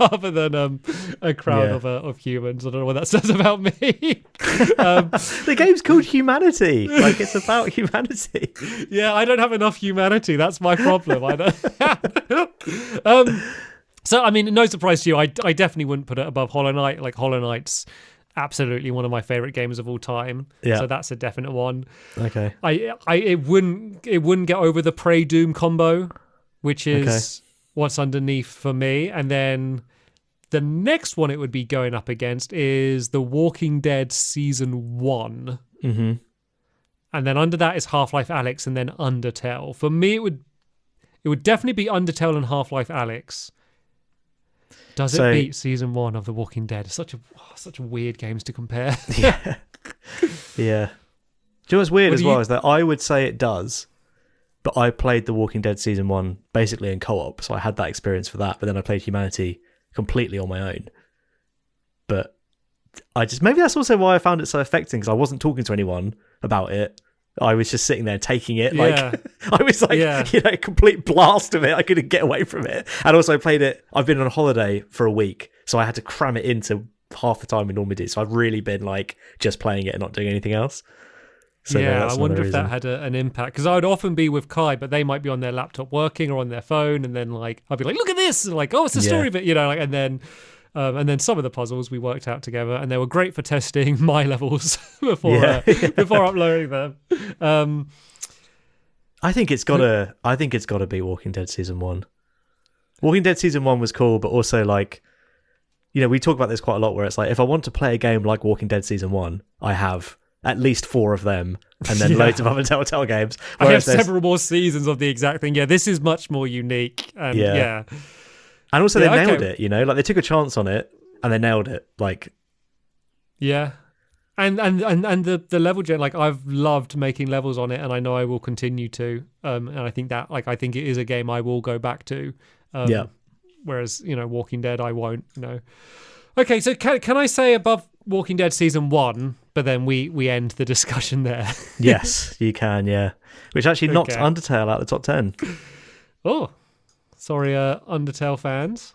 rather than a crowd of humans. I don't know what that says about me. The game's called Humanity. Like it's about humanity. Yeah, I don't have enough humanity. That's my problem. I don't. So I mean, no surprise to you. I definitely wouldn't put it above Hollow Knight. Like Hollow Knight's absolutely one of my favorite games of all time. So that's a definite one. Okay. It wouldn't get over the Prey Doom combo, which is what's underneath for me. And then the next one it would be going up against is The Walking Dead Season 1. Mm-hmm. And then under that is Half-Life Alyx, and then Undertale. For me, it would definitely be Undertale and Half-Life Alyx. Does it beat Season 1 of The Walking Dead? It's such a weird games to compare. Yeah. Do you know what's weird as well is that I would say it does, but I played The Walking Dead Season 1 basically in co-op, so I had that experience for that, but then I played Humanity completely on my own. But maybe that's also why I found it so affecting, because I wasn't talking to anyone about it. I was just sitting there taking it. Like I was like, complete blast of it. I couldn't get away from it. And also played it. I've been on holiday for a week, so I had to cram it into half the time we normally do. So I've really been like just playing it and not doing anything else. So yeah, I wonder if that had an impact, because I would often be with Kai, but they might be on their laptop working or on their phone, and then like I'd be like, look at this, and like, oh, it's the story bit, like, and then some of the puzzles we worked out together, and they were great for testing my levels before uploading them. I think it's gotta be Walking Dead Season 1. Walking Dead Season 1 was cool, but also like, we talk about this quite a lot, where it's like, if I want to play a game like Walking Dead Season 1, I have at least 4 of them, and then loads of other Telltale games. I have several more seasons of the exact thing. Yeah, this is much more unique. And and also they nailed it, like they took a chance on it and they nailed it. Like, yeah. And the level gen, like I've loved making levels on it, and I know I will continue to. And I think that, like, I think it is a game I will go back to. Whereas, Walking Dead, I won't. Okay, so can I say above Walking Dead Season 1, but then we end the discussion there? Yes, you can, yeah. Which actually knocks Undertale out of the top 10. Oh, sorry, Undertale fans.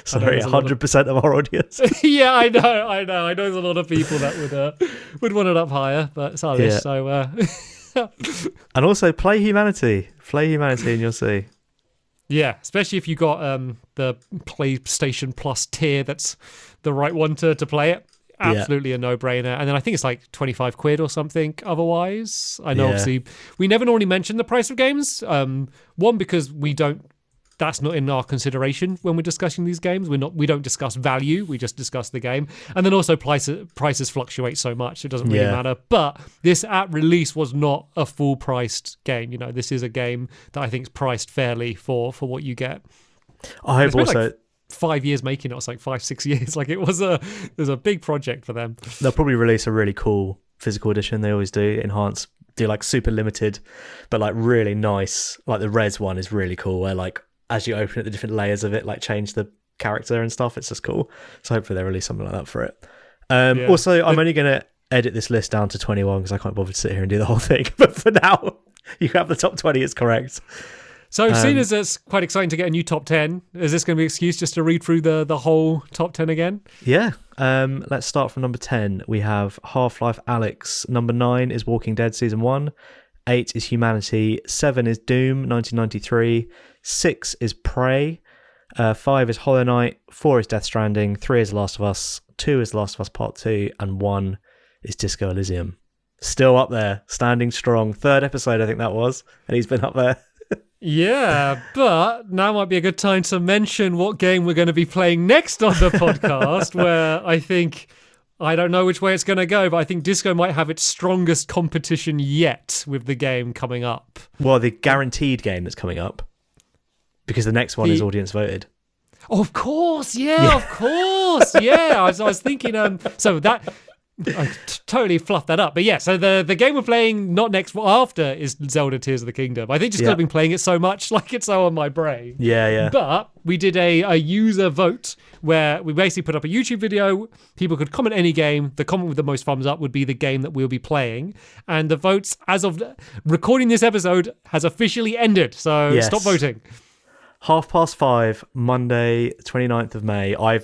Sorry, 100% of our audience. Yeah, I know. I know there's a lot of people that would want it up higher, but it's our list, so... And also, play Humanity. Play Humanity and you'll see. Yeah, especially if you got the PlayStation Plus tier, that's the right one to play it. Absolutely a no-brainer. And then I think it's like 25 quid or something otherwise. I know obviously we never normally mention the price of games. One, because that's not in our consideration when we're discussing these games. We don't discuss value, we just discuss the game. And then also prices fluctuate so much, it doesn't really matter. But this at release was not a full-priced game. This is a game that I think is priced fairly for what you get. I hope also... Like 5 years making it. It was like 5-6 years. Like it was a big project for them. They'll probably release a really cool physical edition. They always do. Do like super limited, but like really nice. Like the Res one is really cool, where like as you open it, the different layers of it like change the character and stuff. It's just cool. So hopefully they release something like that for it. Also, I'm only going to edit this list down to 21 because I can't bother to sit here and do the whole thing. But for now, you have the top 20. It's correct. So seeing as it's quite exciting to get a new top 10, is this going to be an excuse just to read through the whole top 10 again? Yeah. Let's start from number 10. We have Half-Life Alyx. Number 9 is Walking Dead Season 1. 8 is Humanity. 7 is Doom 1993. 6 is Prey. 5 is Hollow Knight. 4 is Death Stranding. 3 is Last of Us. 2 is Last of Us Part 2. And 1 is Disco Elysium. Still up there, standing strong. 3rd episode, I think that was. And he's been up there. Yeah, but now might be a good time to mention what game we're going to be playing next on the podcast, where I don't know which way it's going to go, but I think Disco might have its strongest competition yet with the game coming up. Well, the guaranteed game that's coming up, because the next one is audience voted. Oh, of course, of course, yeah. I was thinking, so that... I totally fluffed that up, but yeah. So the game we're playing not next, after is Zelda Tears of the Kingdom. I think just because I've been playing it so much, like it's so on my brain. Yeah. But we did a user vote where we basically put up a YouTube video. People could comment any game. The comment with the most thumbs up would be the game that we'll be playing. And the votes, as of recording this episode, has officially ended. So stop voting. 5:30, Monday, 29th of May. I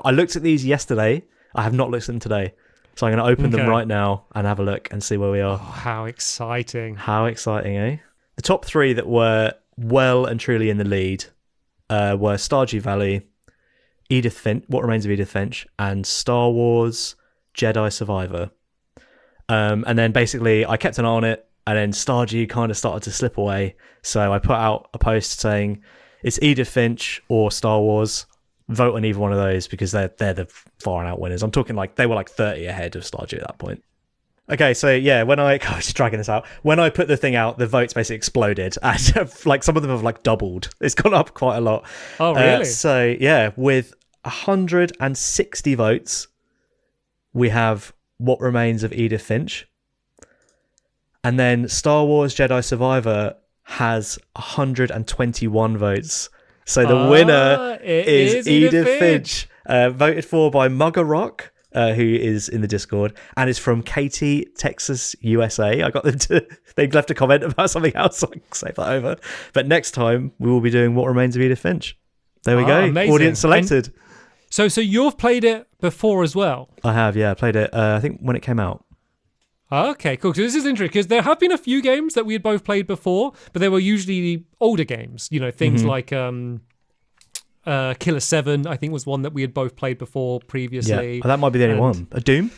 looked at these yesterday. I have not looked at them today. So I'm going to open them right now and have a look and see where we are. Oh, how exciting. How exciting, eh? The top 3 that were well and truly in the lead were Stardew Valley, What Remains of Edith Finch, and Star Wars Jedi Survivor. And then basically I kept an eye on it, and then Stardew kind of started to slip away. So I put out a post saying, it's Edith Finch or Star Wars. Vote on either one of those because they're the far and out winners. I'm talking like they were like 30 ahead of Stardew at that point. Okay, so yeah, when I just dragging this out. When I put the thing out, the votes basically exploded, and like some of them have like doubled. It's gone up quite a lot. Oh, really? So yeah, with 160 votes, we have What Remains of Edith Finch, and then Star Wars Jedi Survivor has 121 votes. So the winner is Edith Finch, voted for by Mugger Rock, who is in the Discord, and is from Katy, Texas, USA. I got them they left a comment about something else, so I can save that over. But next time, we will be doing What Remains of Edith Finch. There we go. Amazing. Audience selected. So you've played it before as well? I have, yeah. I played it, I think, when it came out. Okay, cool. So this is interesting because there have been a few games that we had both played before, but they were usually older games. You know, things like Killer 7, I think, was one that we had both played before previously. Yeah, that might be the only one. A Doom?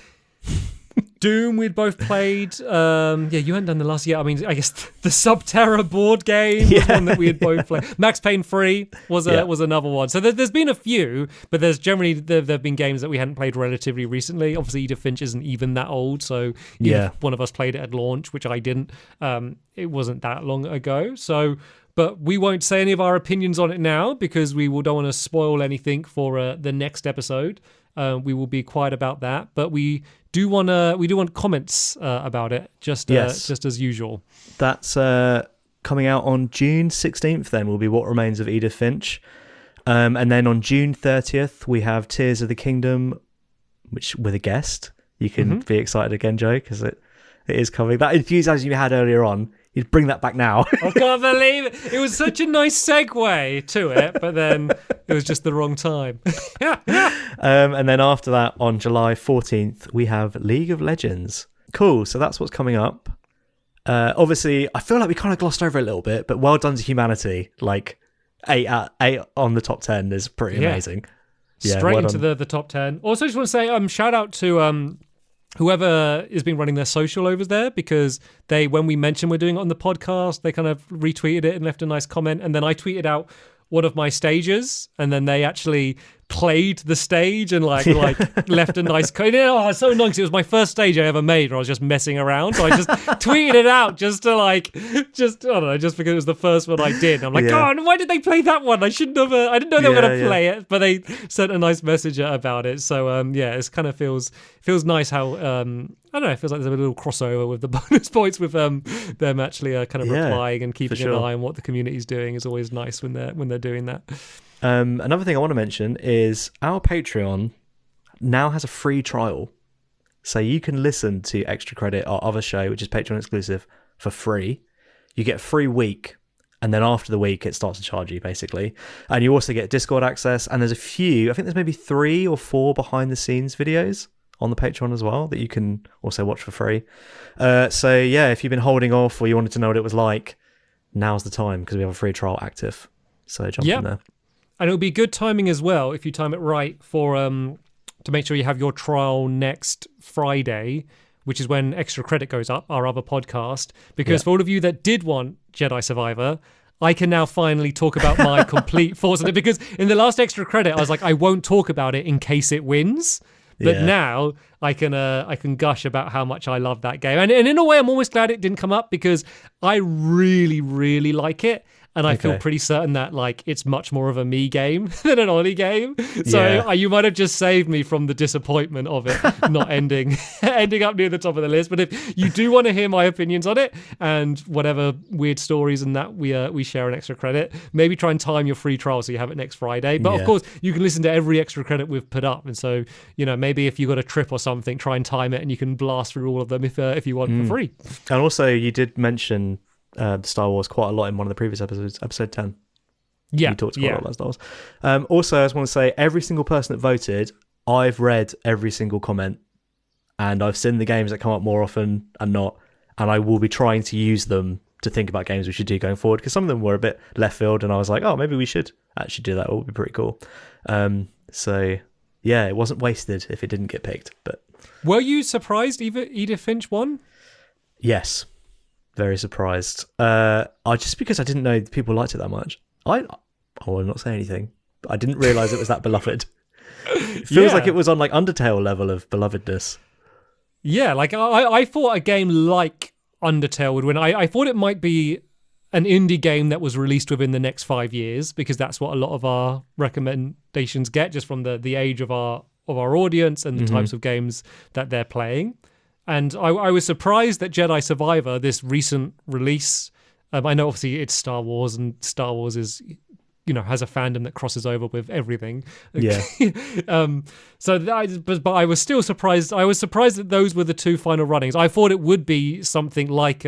Doom we'd both played. Yeah, you hadn't done the last year. I mean, I guess the Subterra board game was one that we had both played. Max Payne 3 was another one. So there's been a few, but there's generally there've been games that we hadn't played relatively recently. Obviously, Edith Finch isn't even that old, so one of us played it at launch, which I didn't. It wasn't that long ago, so. But we won't say any of our opinions on it now because we don't want to spoil anything for the next episode. We will be quiet about that, but we do want comments about it, just as usual. That's coming out on June 16th. Then will be What Remains of Edith Finch, and then on June 30th we have Tears of the Kingdom, which with a guest. You can be excited again, Joe, because it is coming. That enthusiasm you had earlier on, you'd bring that back now. I can't believe it. It was such a nice segue to it, but then it was just the wrong time. And then after that, on July 14th, we have League of Legends. Cool. So that's what's coming up. Obviously, I feel like we kind of glossed over it a little bit, but well done to humanity. Like 8 on the top 10 is pretty amazing. Yeah, straight into the top 10. Also, just want to say shout out to whoever has been running their social over there, because when we mentioned we're doing it on the podcast, they kind of retweeted it and left a nice comment. And then I tweeted out one of my stages, and then they actually played the stage and like left a nice code. Oh, it's so annoying because it was my first stage I ever made where I was just messing around. So I just tweeted it out just I don't know, just because it was the first one I did. I'm like, God, why did they play that one? I shouldn't have. I didn't know they were going to play it, but they sent a nice message about it. So it kind of feels nice how I don't know. It feels like there's a little crossover with the bonus points with them actually kind of replying and keeping an eye on what the community's doing is always nice when they're doing that. Another thing I want to mention is our Patreon now has a free trial. So you can listen to Extra Credit, our other show, which is Patreon exclusive, for free. You get a free week, and then after the week, it starts to charge you, basically. And you also get Discord access, and there's a few, I think there's maybe 3 or 4 behind-the-scenes videos on the Patreon as well that you can also watch for free. So yeah, if you've been holding off or you wanted to know what it was like, now's the time, because we have a free trial active. So jump in there. And it'll be good timing as well if you time it right for to make sure you have your trial next Friday, which is when Extra Credit goes up, our other podcast. Because for all of you that did want Jedi Survivor, I can now finally talk about my complete thoughts on it. Because in the last Extra Credit, I was like, I won't talk about it in case it wins. But now I can gush about how much I love that game. And in a way, I'm almost glad it didn't come up because I really, really like it. And I feel pretty certain that like it's much more of a me game than an Ollie game. So you might have just saved me from the disappointment of it not ending up near the top of the list. But if you do want to hear my opinions on it and whatever weird stories and that we share an Extra Credit, maybe try and time your free trial so you have it next Friday. But of course, you can listen to every Extra Credit we've put up. And so, maybe if you got a trip or something, try and time it and you can blast through all of them if you want for free. And also, you did mention Star Wars quite a lot in one of the previous episodes, episode 10. You talked quite a lot about Star Wars. Also, I just want to say, every single person that voted, I've read every single comment, and I've seen the games that come up more often and not, and I will be trying to use them to think about games we should do going forward, because some of them were a bit left field, and I was like, oh, maybe we should actually do that. It would be pretty cool. So, yeah, it wasn't wasted if it didn't get picked. But were you surprised Edith Finch won? Yes. Very surprised. Just because I didn't know people liked it that much. I will not say anything, but I didn't realise it was that beloved. It feels like it was on like Undertale level of belovedness. Yeah, like I thought a game like Undertale would win. I thought it might be an indie game that was released within the next 5 years, because that's what a lot of our recommendations get, just from the age of our audience and the types of games that they're playing. And I was surprised that Jedi Survivor, this recent release, I know obviously it's Star Wars, and Star Wars is, has a fandom that crosses over with everything. Yeah. But I was still surprised. I was surprised that those were the 2 final runnings. I thought it would be something like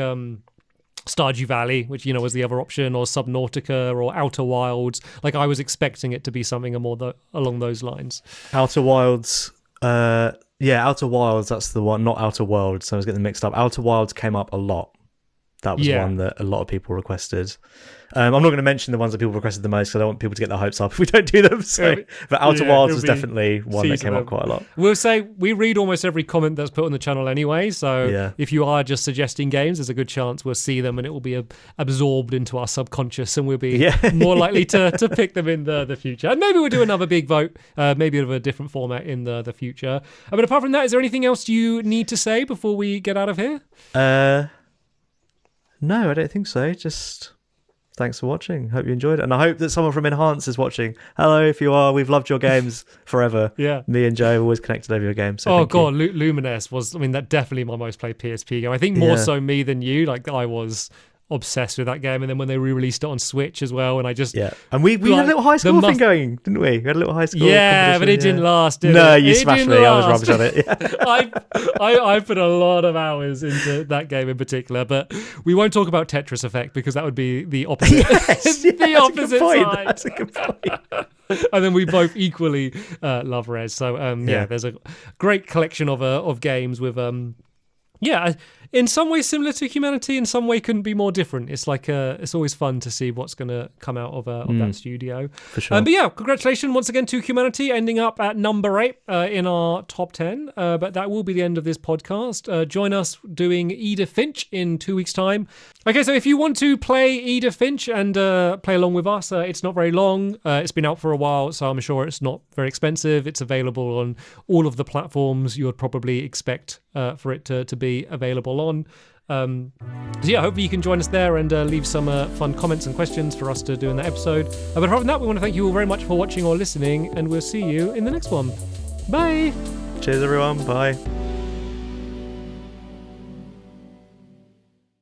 Stardew Valley, which was the other option, or Subnautica, or Outer Wilds. Like I was expecting it to be something along those lines. Outer Wilds, Outer Wilds. That's the one, not Outer Worlds. So I was getting them mixed up. Outer Wilds came up a lot. That was one that a lot of people requested. I'm not going to mention the ones that people requested the most because I don't want people to get their hopes up if we don't do them. So, but Outer Wilds was definitely one that came up quite a lot. We'll say we read almost every comment that's put on the channel anyway. So if you are just suggesting games, there's a good chance we'll see them and it will be absorbed into our subconscious, and we'll be more likely to pick them in the future. And maybe we'll do another big vote, maybe of a different format in the future. But apart from that, is there anything else you need to say before we get out of here? No, I don't think so. Just thanks for watching. Hope you enjoyed it. And I hope that someone from Enhance is watching. Hello, if you are. We've loved your games forever. Me and Joe have always connected over your games. So God, Lumines was, that definitely my most played PSP game. I think more so me than you. Like I was obsessed with that game, and then when they re-released it on Switch as well, and I just and we had a little high school thing going, didn't we? We had a little high school but it didn't last, did no, it? you smashed me. I was rubbish at it. I put a lot of hours into that game in particular, but we won't talk about Tetris Effect because that would be the opposite. The opposite side. That's a good point. And then we both equally love Res. So there's a great collection of games with in some way similar to Humanity, in some way couldn't be more different. It's like it's always fun to see what's going to come out of that studio. For sure. But congratulations once again to Humanity, ending up at number 8 in our top 10. But that will be the end of this podcast. Join us doing Edith Finch in 2 weeks' time. Okay, so if you want to play Edith Finch and play along with us, it's not very long. It's been out for a while, so I'm sure it's not very expensive. It's available on all of the platforms you would probably expect for it to be available on. Hopefully you can join us there and leave some fun comments and questions for us to do in that episode. But apart from that, we want to thank you all very much for watching or listening, and we'll see you in the next one. Bye. Cheers, everyone. Bye.